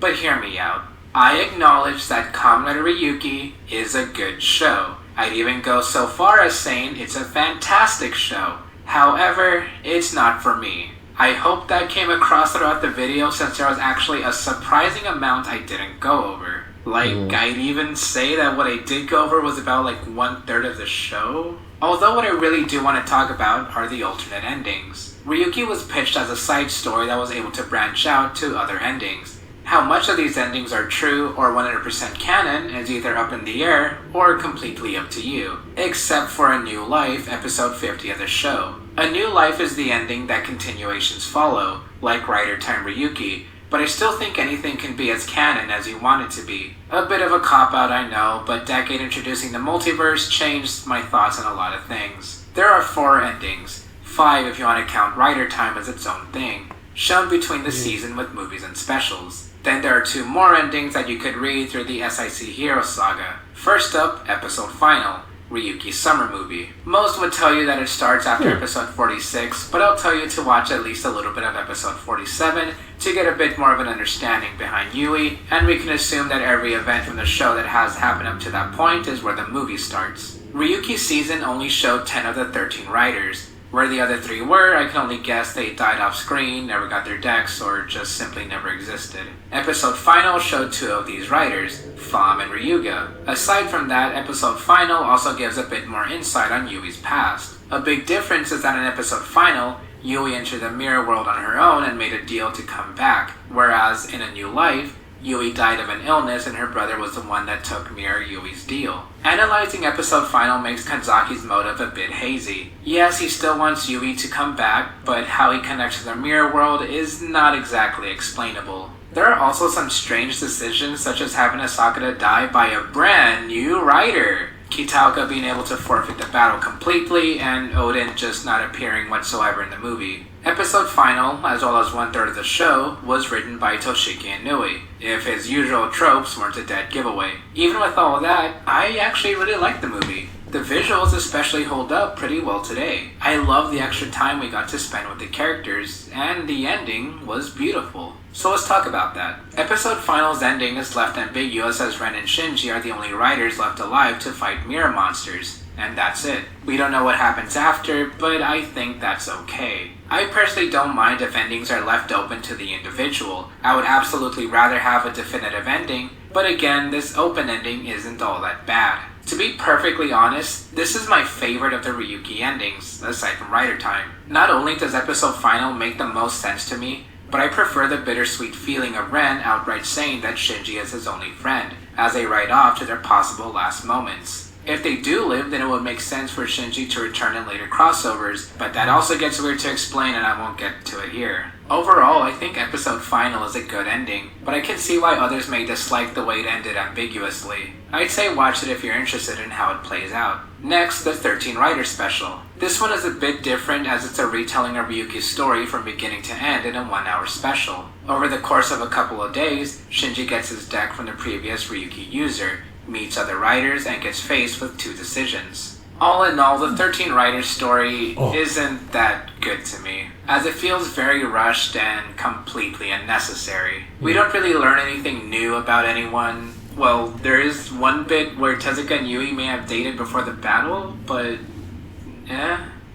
but hear me out. I acknowledge that Kamen Rider Ryuki is a good show. I'd even go so far as saying it's a fantastic show. However, it's not for me. I hope that came across throughout the video since there was actually a surprising amount I didn't go over. I'd even say that what I did go over was about 1/3 of the show. Although what I really do want to talk about are the alternate endings. Ryuki was pitched as a side story that was able to branch out to other endings. How much of these endings are true or 100% canon is either up in the air or completely up to you, except for A New Life, episode 50 of the show. A New Life is the ending that continuations follow, like Rider Time Ryuki, but I still think anything can be as canon as you want it to be. A bit of a cop-out, I know, but Decade introducing the multiverse changed my thoughts on a lot of things. There are 4 endings, 5 if you want to count Rider Time as its own thing, shown between the season with movies and specials. Then there are 2 more endings that you could read through the SIC Hero Saga. First up, episode final, Ryuki's summer movie. Most would tell you that it starts after episode 46, but I'll tell you to watch at least a little bit of episode 47 to get a bit more of an understanding behind Yui, and we can assume that every event from the show that has happened up to that point is where the movie starts. Ryuki's season only showed 10 of the 13 riders. Where the other 3 were, I can only guess they died off screen, never got their decks, or just simply never existed. Episode Final showed 2 of these riders, Fam and Ryuga. Aside from that, Episode Final also gives a bit more insight on Yui's past. A big difference is that in Episode Final, Yui entered the mirror world on her own and made a deal to come back, whereas in A New Life, Yui died of an illness and her brother was the one that took Mirror Yui's deal. Analyzing Episode Final makes Kanzaki's motive a bit hazy. Yes, he still wants Yui to come back, but how he connects to the mirror world is not exactly explainable. There are also some strange decisions, such as having Asakura die by a brand new rider, Kitaoka being able to forfeit the battle completely, and Odin just not appearing whatsoever in the movie. Episode Final, as well as 1/3 of the show, was written by Toshiki Inui, if his usual tropes weren't a dead giveaway. Even with all of that, I actually really liked the movie. The visuals especially hold up pretty well today. I love the extra time we got to spend with the characters, and the ending was beautiful. So let's talk about that. Episode Final's ending is left ambiguous as Ren and Shinji are the only riders left alive to fight mirror monsters. And that's it. We don't know what happens after, but I think that's okay. I personally don't mind if endings are left open to the individual. I would absolutely rather have a definitive ending, but again, this open ending isn't all that bad. To be perfectly honest, this is my favorite of the Ryuki endings, aside from Rider Time. Not only does Episode Final make the most sense to me, but I prefer the bittersweet feeling of Ren outright saying that Shinji is his only friend, as they ride off to their possible last moments. If they do live, then it would make sense for Shinji to return in later crossovers, but that also gets weird to explain and I won't get to it here. Overall, I think Episode Final is a good ending, but I can see why others may dislike the way it ended ambiguously. I'd say watch it if you're interested in how it plays out. Next, the 13 Rider Special. This one is a bit different as it's a retelling of Ryuki's story from beginning to end in a 1-hour special. Over the course of a couple of days, Shinji gets his deck from the previous Ryuki user, meets other riders, and gets faced with 2 decisions. All in all, the 13 Riders story isn't that good to me, as it feels very rushed and completely unnecessary. We don't really learn anything new about anyone. Well, there is one bit where Tezuka and Yui may have dated before the battle, but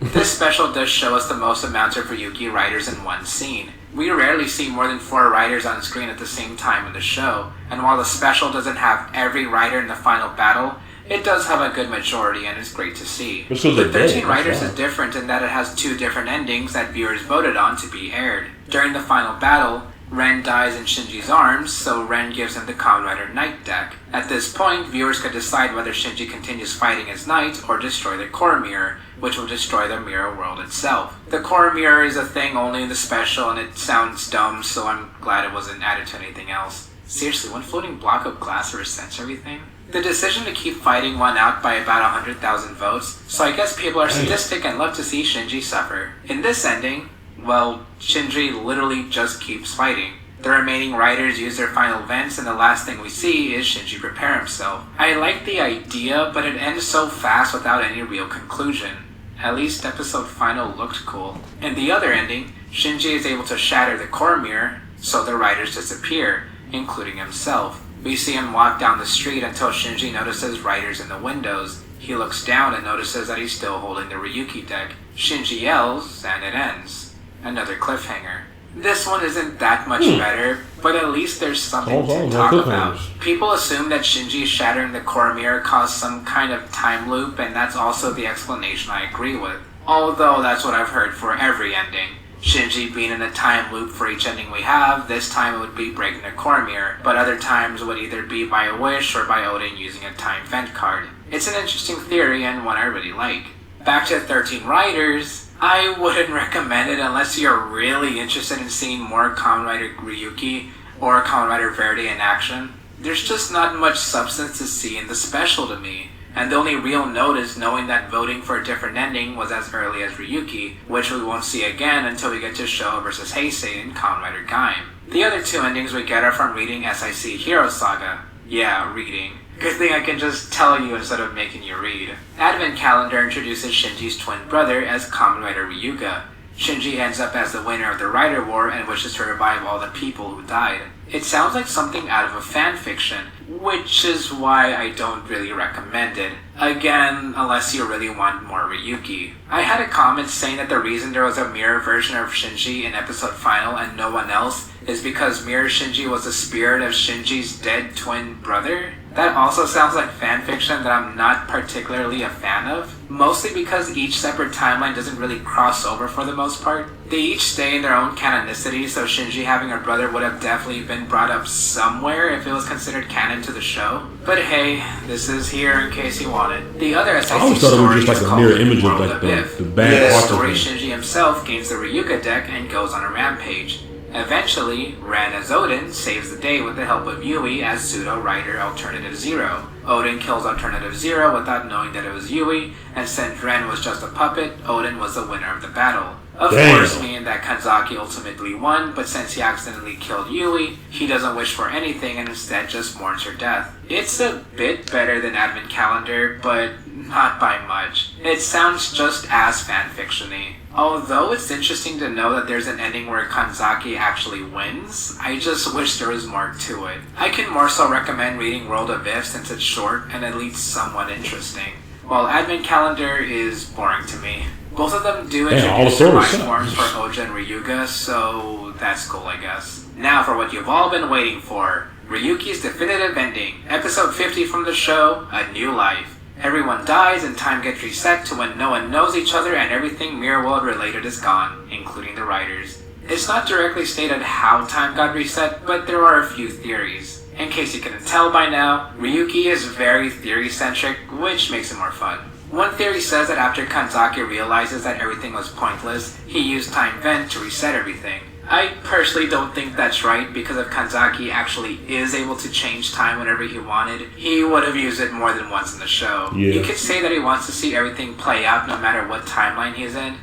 This special does show us the most amount of Ryuki riders in one scene. We rarely see more than 4 riders on screen at the same time in the show, and while the special doesn't have every rider in the final battle, it does have a good majority and it's great to see. The 13 Riders is different in that it has 2 different endings that viewers voted on to be aired. During the final battle, Ren dies in Shinji's arms, so Ren gives him the Kamen Rider Knight deck. At this point, viewers could decide whether Shinji continues fighting as Knight or destroy the core mirror, which will destroy the mirror world itself. The core mirror is a thing only in the special and it sounds dumb, so I'm glad it wasn't added to anything else. Seriously, one floating block of glass resents everything? The decision to keep fighting won out by about 100,000 votes, so I guess people are sadistic and love to see Shinji suffer. In this ending, well, Shinji literally just keeps fighting. The remaining riders use their final vents and the last thing we see is Shinji prepare himself. I like the idea, but it ends so fast without any real conclusion. At least episode final looked cool. In the other ending, Shinji is able to shatter the core mirror, so the riders disappear, including himself. We see him walk down the street until Shinji notices riders in the windows. He looks down and notices that he's still holding the Ryuki deck. Shinji yells, and it ends. Another cliffhanger. This one isn't that much better, but at least there's something to talk about. People assume that Shinji shattering the core mirror caused some kind of time loop, and that's also the explanation I agree with. Although that's what I've heard for every ending. Shinji being in a time loop for each ending we have, this time it would be breaking a core mirror, but other times would either be by a wish or by Odin using a time vent card. It's an interesting theory and one I really like. Back to 13 Riders, I wouldn't recommend it unless you're really interested in seeing more Kamen Rider Ryuki or Kamen Rider Verde in action. There's just not much substance to see in the special to me, and the only real note is knowing that voting for a different ending was as early as Ryuki, which we won't see again until we get to Showa vs. Heisei in Kamen Rider Gaim. The other 2 endings we get are from reading SIC Hero Saga. Yeah, reading. Good thing I can just tell you instead of making you read. Advent Calendar introduces Shinji's twin brother as Kamen Rider Ryuga. Shinji ends up as the winner of the Rider War and wishes to revive all the people who died. It sounds like something out of a fan fiction, which is why I don't really recommend it. Again, unless you really want more Ryuki. I had a comment saying that the reason there was a mirror version of Shinji in episode final and no one else is because Mirror Shinji was the spirit of Shinji's dead twin brother. That also sounds like fanfiction that I'm not particularly a fan of, mostly because each separate timeline doesn't really cross over for the most part. They each stay in their own canonicity, so Shinji having a brother would have definitely been brought up somewhere if it was considered canon to the show. But hey, this is here in case you want it. The other SIC I always thought it story was just is like a called mirror image of World like of the Biff. bad In parts the story, of it. Shinji himself gains the Ryuga deck and goes on a rampage. Eventually, Ren as Odin saves the day with the help of Yui as pseudo-rider Alternative Zero. Odin kills Alternative Zero without knowing that it was Yui, and since Ren was just a puppet, Odin was the winner of the battle. Of course, meaning that Kanzaki ultimately won, but since he accidentally killed Yui, he doesn't wish for anything and instead just mourns her death. It's a bit better than Advent Calendar, but not by much. It sounds just as fanfiction-y. Although it's interesting to know that there's an ending where Kanzaki actually wins, I just wish there was more to it. I can more so recommend reading World of If since it's short and at least somewhat interesting, while Advent Calendar is boring to me. Both of them do introduce device forms for Oja and Ryuga, so that's cool, I guess. Now for what you've all been waiting for, Ryuki's definitive ending, episode 50 from the show, A New Life. Everyone dies and time gets reset to when no one knows each other and everything Mirror World related is gone, including the writers. It's not directly stated how time got reset, but there are a few theories. In case you couldn't tell by now, Ryuki is very theory-centric, which makes it more fun. One theory says that after Kanzaki realizes that everything was pointless, he used Time Vent to reset everything. I personally don't think that's right, because if Kanzaki actually is able to change time whenever he wanted, he would have used it more than once in the show. Yeah. You could say that he wants to see everything play out no matter what timeline he's in,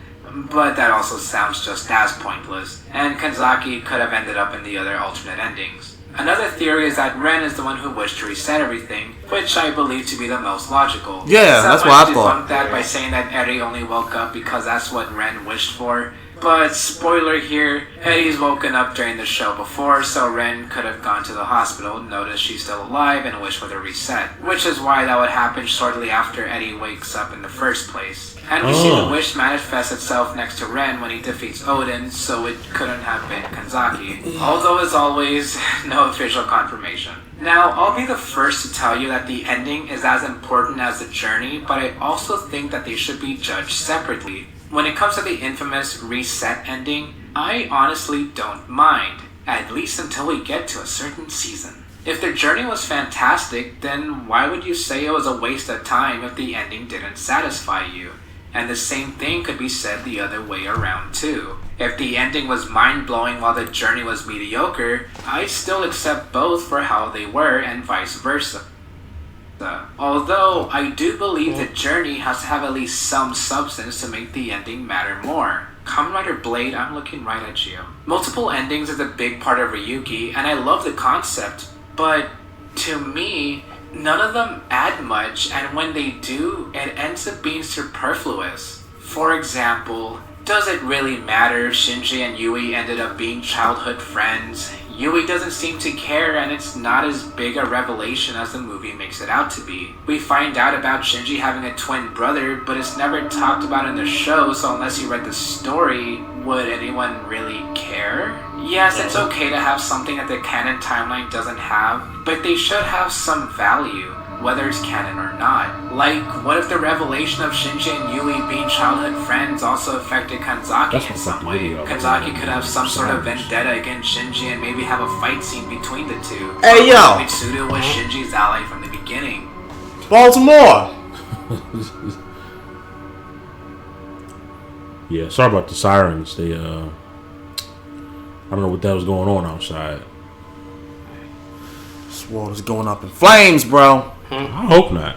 but that also sounds just as pointless, and Kanzaki could have ended up in the other alternate endings. Another theory is that Ren is the one who wished to reset everything, which I believe to be the most logical. Yeah, that's what I thought. Debunk that by saying that Eri only woke up because that's what Ren wished for. But spoiler here, Eddie's woken up during the show before, so Ren could have gone to the hospital, noticed she's still alive, and wished for the reset. Which is why that would happen shortly after Eddie wakes up in the first place. And we see the wish manifest itself next to Ren when he defeats Odin, so it couldn't have been Kanzaki. Although, as always, no official confirmation. Now, I'll be the first to tell you that the ending is as important as the journey, but I also think that they should be judged separately. When it comes to the infamous reset ending, I honestly don't mind, at least until we get to a certain season. If the journey was fantastic, then why would you say it was a waste of time if the ending didn't satisfy you? And the same thing could be said the other way around too. If the ending was mind-blowing while the journey was mediocre, I'd still accept both for how they were and vice versa. Although, I do believe the journey has to have at least some substance to make the ending matter more. Kamen Rider Blade, I'm looking right at you. Multiple endings is a big part of Ryuki, and I love the concept, but to me, none of them add much, and when they do, it ends up being superfluous. For example, does it really matter if Shinji and Yui ended up being childhood friends? Yui doesn't seem to care, and it's not as big a revelation as the movie makes it out to be. We find out about Shinji having a twin brother, but it's never talked about in the show, so unless you read the story, would anyone really care? Yes, it's okay to have something that the canon timeline doesn't have, but they should have some value, whether it's canon or not. Like, what if the revelation of Shinji and Yui being childhood friends also affected Kanzaki in some way? Kanzaki could have some sort of vendetta against Shinji and maybe have a fight scene between the two. Hey, yo! Mitsuda was Shinji's ally from the beginning. Baltimore! Yeah, sorry about the sirens. They, I don't know what the hell's going on outside. This world is going up in flames, bro. I hope not.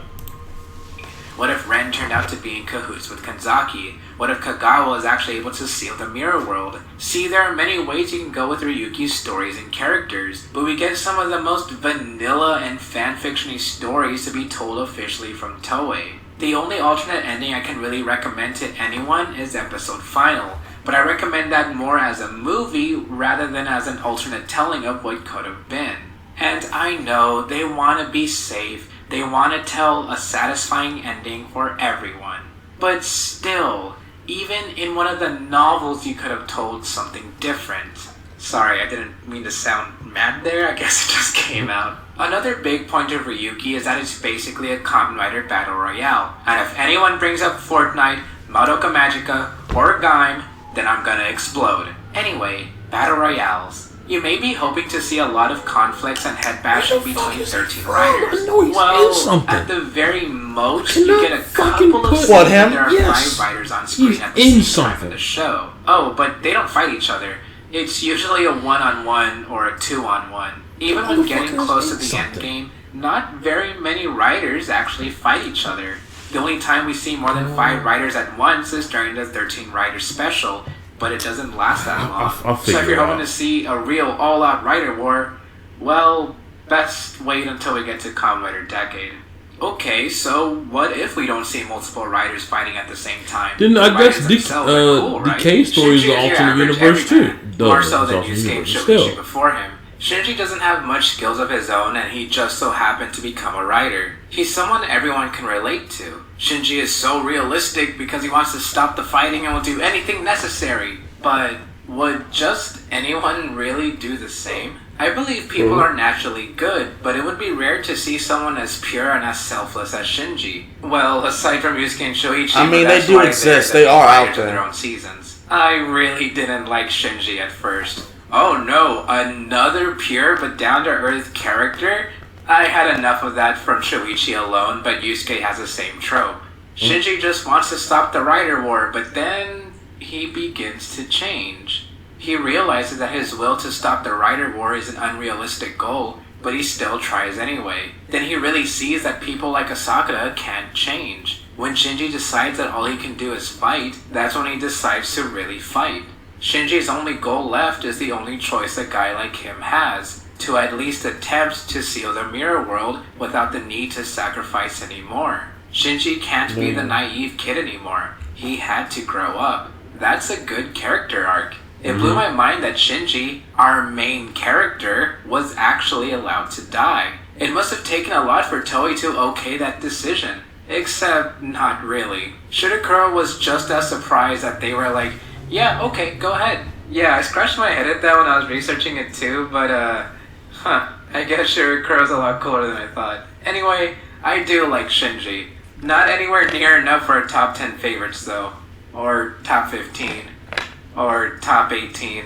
What if Ren turned out to be in cahoots with Kanzaki? What if Kagawa is actually able to seal the mirror world? See, there are many ways you can go with Ryuki's stories and characters, but we get some of the most vanilla and fanfiction-y stories to be told officially from Toei. The only alternate ending I can really recommend to anyone is episode final, but I recommend that more as a movie rather than as an alternate telling of what could have been. And I know they want to be safe, they want to tell a satisfying ending for everyone. But still, even in one of the novels you could have told something different. Sorry, I didn't mean to sound mad there, I guess it just came out. Another big point of Ryuki is that it's basically a Kamen Rider Battle Royale, and if anyone brings up Fortnite, Madoka Magica, or Gaim, then I'm gonna explode. Anyway, Battle Royales. You may be hoping to see a lot of conflicts and head bashing between 13 riders. Well, at the very most, you get a couple of scenes where there are 5 riders on screen at the same time in the show. Oh, but they don't fight each other. It's usually a 1-on-1 or a 2-on-1. Even when getting close to the end game, not very many riders actually fight each other. The only time we see more than 5 riders at once is during the 13 rider special, but it doesn't last that long. So if you're hoping to see a real all-out rider war, well, best wait until we get to Kamen Rider Decade. Okay, so what if we don't see multiple riders fighting at the same time? Then I guess Decay Story is the alternate universe too. More so than Yusuke and Shoichi before him. Shinji doesn't have much skills of his own, and he just so happened to become a rider. He's someone everyone can relate to. Shinji is so realistic because he wants to stop the fighting and will do anything necessary. But would just anyone really do the same? I believe people are naturally good, but it would be rare to see someone as pure and as selfless as Shinji. Well, aside from Yusuke and Shoichi, I mean, they do exist. They are out there. Their own seasons. I really didn't like Shinji at first. Oh no, another pure but down-to-earth character? I had enough of that from Shoichi alone, but Yusuke has the same trope. Shinji just wants to stop the Rider War, but then he begins to change. He realizes that his will to stop the Rider War is an unrealistic goal, but he still tries anyway. Then he really sees that people like Asakura can't change. When Shinji decides that all he can do is fight, that's when he decides to really fight. Shinji's only goal left is the only choice a guy like him has, to at least attempt to seal the mirror world without the need to sacrifice anymore. Shinji can't be the naive kid anymore. He had to grow up. That's a good character arc. It blew my mind that Shinji, our main character, was actually allowed to die. It must have taken a lot for Toei to okay that decision. Except, not really. Shirokuro was just as surprised that they were like, yeah, okay, go ahead. Yeah, I scratched my head at that when I was researching it too, but I guess Shirokuro's a lot cooler than I thought. Anyway, I do like Shinji. Not anywhere near enough for a top 10 favorites though. Or top 15. Or top 18.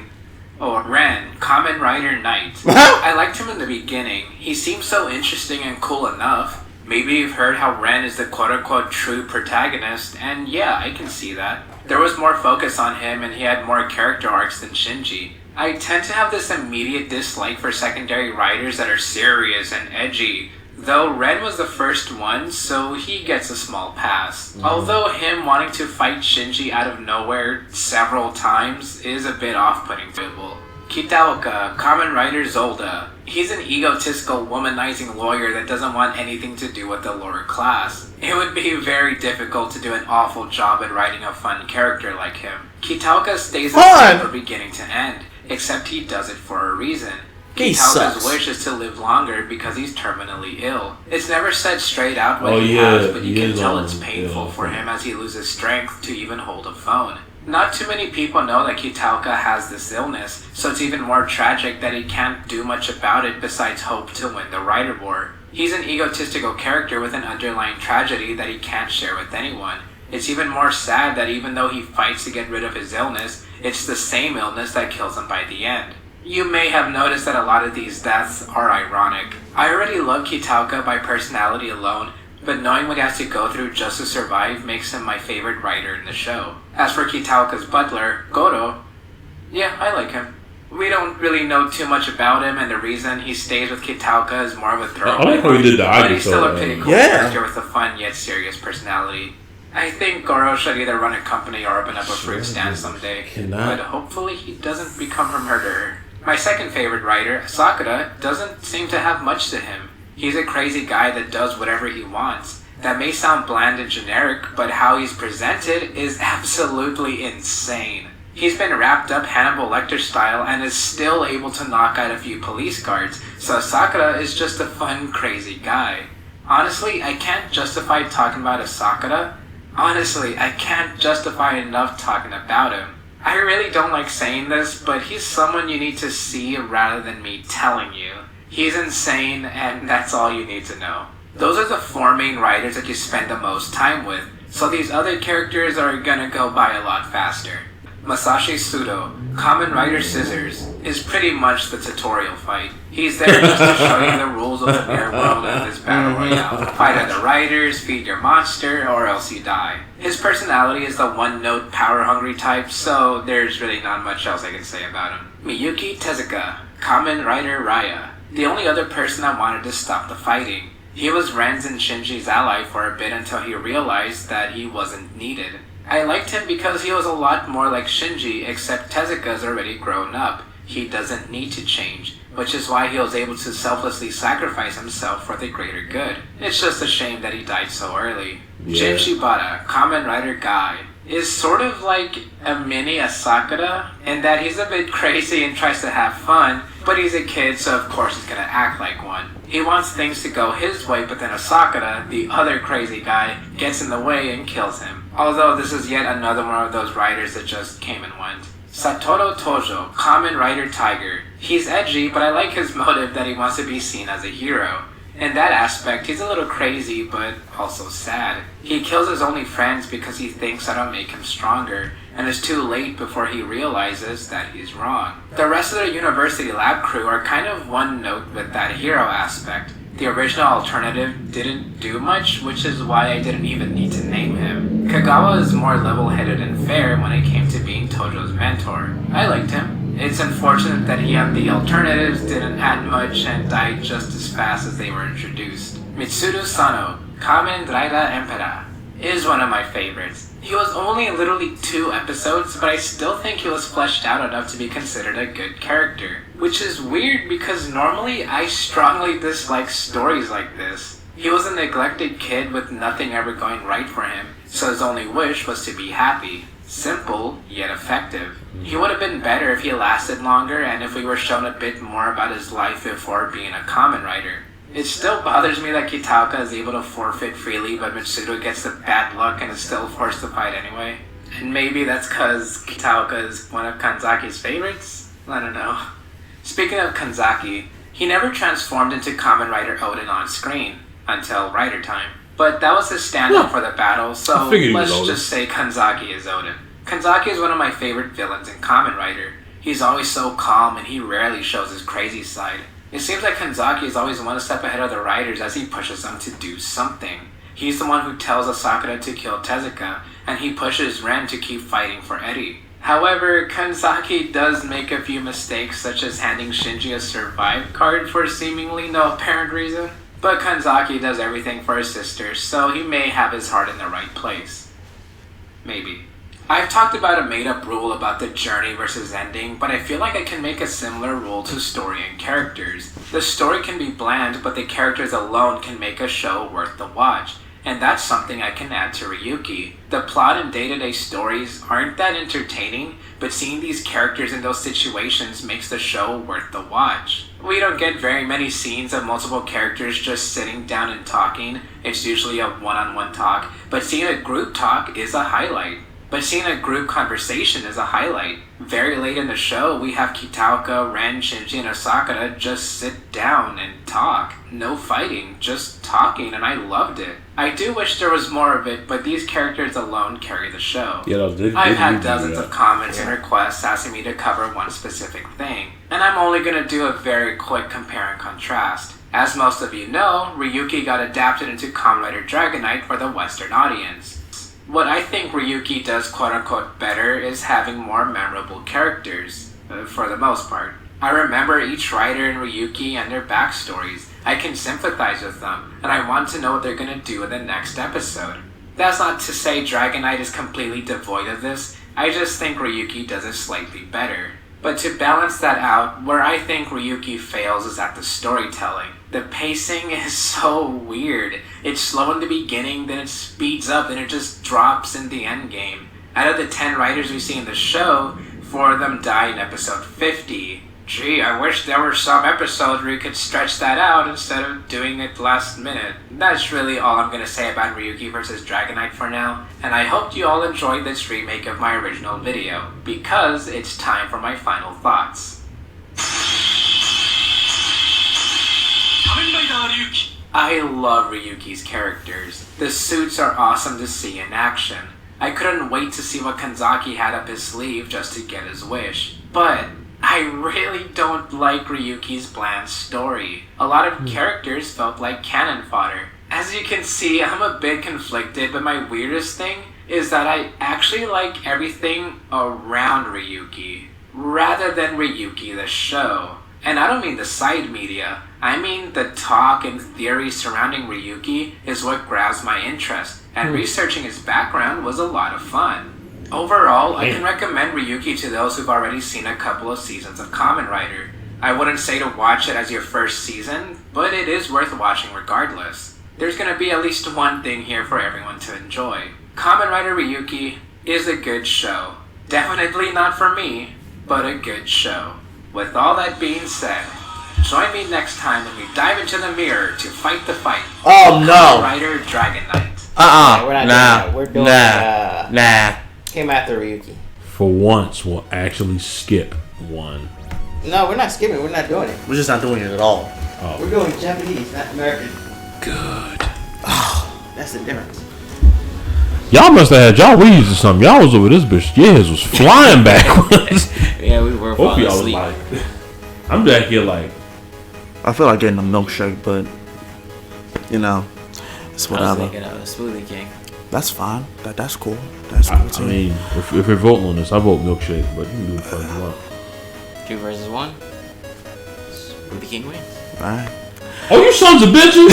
Or Ren, Kamen Rider Knight. I liked him in the beginning. He seemed so interesting and cool enough. Maybe you've heard how Ren is the quote-unquote true protagonist, and yeah, I can see that. There was more focus on him and he had more character arcs than Shinji. I tend to have this immediate dislike for secondary writers that are serious and edgy, though Ren was the first one, so he gets a small pass. Although him wanting to fight Shinji out of nowhere several times is a bit off-putting. Kitaoka, Kamen Rider Zolda. He's an egotistical, womanizing lawyer that doesn't want anything to do with the lower class. It would be very difficult to do an awful job at writing a fun character like him. Kitaoka stays the same from beginning to end, except he does it for a reason. Kitaoka's wish is to live longer because he's terminally ill. It's never said straight out what he has, but you can tell it's painful for him as he loses strength to even hold a phone. Not too many people know that Kitaoka has this illness, so it's even more tragic that he can't do much about it besides hope to win the Rider War. He's an egotistical character with an underlying tragedy that he can't share with anyone. It's even more sad that even though he fights to get rid of his illness, it's the same illness that kills him by the end. You may have noticed that a lot of these deaths are ironic. I already love Kitaoka by personality alone, but knowing what he has to go through just to survive makes him my favorite writer in the show. As for Kitaoka's butler, Goro, yeah, I like him. We don't really know too much about him, and the reason he stays with Kitaoka is more of a throwaway, but he's still a pretty cool character with a fun yet serious personality. I think Goro should either run a company or open up a fruit stand someday. Cannot. But hopefully he doesn't become her murderer. My second favorite writer, Asakura, doesn't seem to have much to him. He's a crazy guy that does whatever he wants. That may sound bland and generic, but how he's presented is absolutely insane. He's been wrapped up Hannibal Lecter style and is still able to knock out a few police guards, so Asakura is just a fun, crazy guy. Honestly, I can't justify talking about Asakura. Honestly, I can't justify enough talking about him. I really don't like saying this, but he's someone you need to see rather than me telling you. He's insane, and that's all you need to know. Those are the four main writers that you spend the most time with, so these other characters are gonna go by a lot faster. Masashi Sudo, Kamen Rider Scissors, is pretty much the tutorial fight. He's there just to show you the rules of the mirror world of this battle royale. Fight other riders, feed your monster, or else you die. His personality is the one-note, power-hungry type, so there's really not much else I can say about him. Miyuki Tezuka, Kamen Rider Raia, the only other person that wanted to stop the fighting. He was Ren's and Shinji's ally for a bit until he realized that he wasn't needed. I liked him because he was a lot more like Shinji, except Tezuka's already grown up. He doesn't need to change, which is why he was able to selflessly sacrifice himself for the greater good. It's just a shame that he died so early. Jin Shibata, Kamen Rider Guy, is sort of like a mini Asakura in that he's a bit crazy and tries to have fun, but he's a kid, so of course he's gonna act like one. He wants things to go his way, but then Asakura, the other crazy guy, gets in the way and kills him. Although this is yet another one of those writers that just came and went. Satoru Tojo, Kamen Rider Tiger. He's edgy, but I like his motive that he wants to be seen as a hero. In that aspect, he's a little crazy, but also sad. He kills his only friends because he thinks that'll make him stronger, and it's too late before he realizes that he's wrong. The rest of the university lab crew are kind of one note with that hero aspect. The original alternative didn't do much, which is why I didn't even need to name him. Kagawa is more level-headed and fair when it came to being Tojo's mentor. I liked him. It's unfortunate that he and the alternatives didn't add much and died just as fast as they were introduced. Mitsuru Sano, Kamen Rider Impeller, is one of my favorites. He was only in literally 2 episodes, but I still think he was fleshed out enough to be considered a good character. Which is weird because normally I strongly dislike stories like this. He was a neglected kid with nothing ever going right for him, so his only wish was to be happy. Simple, yet effective. He would have been better if he lasted longer and if we were shown a bit more about his life before being a Kamen Rider. It still bothers me that Kitaoka is able to forfeit freely, but Mitsuru gets the bad luck and is still forced to fight anyway. And maybe that's cause Kitaoka is one of Kanzaki's favorites? I don't know. Speaking of Kanzaki, he never transformed into Kamen Rider Odin on screen, until Rider Time. But that was his stand-up for the battle, so let's just say Kanzaki is Odin. Kanzaki is one of my favorite villains in Kamen Rider. He's always so calm and he rarely shows his crazy side. It seems like Kanzaki is always one step ahead of the writers as he pushes them to do something. He's the one who tells Asakura to kill Tezuka, and he pushes Ren to keep fighting for Eddie. However, Kanzaki does make a few mistakes, such as handing Shinji a survive card for seemingly no apparent reason. But Kanzaki does everything for his sister, so he may have his heart in the right place. Maybe. I've talked about a made-up rule about the journey versus ending, but I feel like I can make a similar rule to story and characters. The story can be bland, but the characters alone can make a show worth the watch. And that's something I can add to Ryuki. The plot and day-to-day stories aren't that entertaining, but seeing these characters in those situations makes the show worth the watch. We don't get very many scenes of multiple characters just sitting down and talking. It's usually a one-on-one talk, but seeing a group talk is a highlight. But seeing a group conversation is a highlight. Very late in the show, we have Kitaoka, Ren, Shinji, and Asakura just sit down and talk. No fighting, just talking, and I loved it. I do wish there was more of it, but these characters alone carry the show. I've had dozens of comments and requests asking me to cover one specific thing, and I'm only going to do a very quick compare and contrast. As most of you know, Ryuki got adapted into Kamen Rider Dragonite for the Western audience. What I think Ryuki does quote-unquote better is having more memorable characters, for the most part. I remember each writer in Ryuki and their backstories. I can sympathize with them, and I want to know what they're going to do in the next episode. That's not to say Dragon Knight is completely devoid of this, I just think Ryuki does it slightly better. But to balance that out, where I think Ryuki fails is at the storytelling. The pacing is so weird. It's slow in the beginning, then it speeds up, then it just drops in the endgame. Out of the 10 writers we see in the show, 4 of them die in episode 50. Gee, I wish there were some episode where you could stretch that out instead of doing it last minute. That's really all I'm gonna say about Ryuki vs. Dragon Knight for now, and I hope you all enjoyed this remake of my original video, because it's time for my final thoughts. I love Ryuki's characters. The suits are awesome to see in action. I couldn't wait to see what Kanzaki had up his sleeve just to get his wish. But I really don't like Ryuki's bland story. A lot of characters felt like cannon fodder. As you can see, I'm a bit conflicted, but my weirdest thing is that I actually like everything around Ryuki, rather than Ryuki the show. And I don't mean the side media, I mean the talk and theory surrounding Ryuki is what grabs my interest, and researching his background was a lot of fun. Overall, I can recommend Ryuki to those who've already seen a couple of seasons of Kamen Rider. I wouldn't say to watch it as your first season, but it is worth watching regardless. There's gonna be at least one thing here for everyone to enjoy. Kamen Rider Ryuki is a good show. Definitely not for me, but a good show. With all that being said, join me next time when we dive into the mirror to fight the fight. Oh no! Kamen Rider Dragon Knight. Yeah, we're not doing that. We're doing nah. Came after Ryuki. For once, we'll actually skip one. No, we're not skipping. We're not doing it. We're just not doing it at all. Oh. We're doing Japanese, not American. Good. That's the difference. Y'all must have had y'all reads or something. Y'all was over this bitch. Yours was flying backwards. Yeah, we were Hope falling y'all was asleep. like, I'm back here like, I feel like getting a milkshake, but it's I was whatever. thinking of a Smoothie King. That's fine. That's cool. That's cool I too. mean, if we're voting on this, I vote milkshake, but you can do what you want. 2 versus 1. Smoothie King wins. Alright. Oh, you sons of bitches!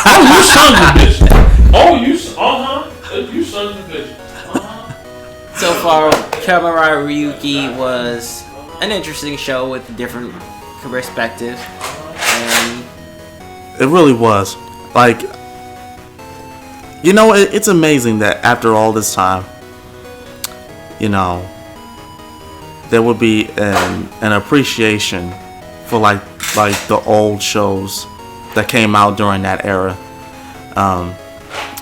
Oh, you sons of bitches! Oh, you sons of bitches. So far, Kamen Rider Ryuki was an interesting show with different perspectives, and It really was. Like, it's amazing that after all this time, there would be an appreciation for like the old shows that came out during that era.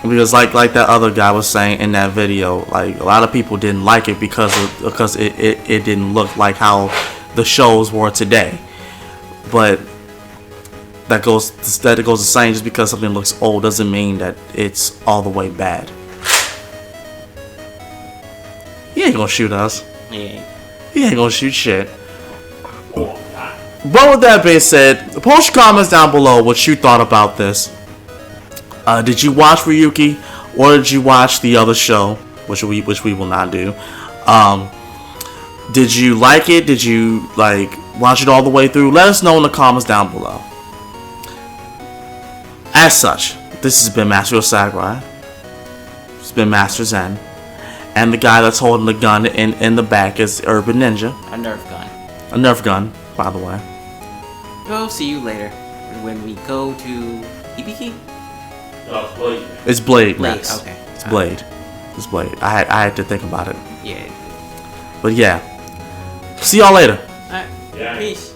Because like that other guy was saying in that video, like a lot of people didn't like it because it didn't look like how the shows were today. But that goes the same. Just because something looks old doesn't mean that it's all the way bad. He ain't gonna shoot us. yeah. He ain't gonna shoot shit. But with that being said, post your comments down below what you thought about this. Did you watch Ryuki, or did you watch the other show, which we will not do? Did you like it? Did you watch it all the way through? Let us know in the comments down below. As such, this has been Master Sakurai. It's been Master Zen, and the guy that's holding the gun in the back is Urban Ninja. A Nerf gun. A Nerf gun, by the way. We'll see you later when we go to Ibiki? It's Blade, Blade, Max. okay. It's Blade. It's Blade. I had to think about it. Yeah. But yeah. See y'all later. Alright. Yeah. Peace.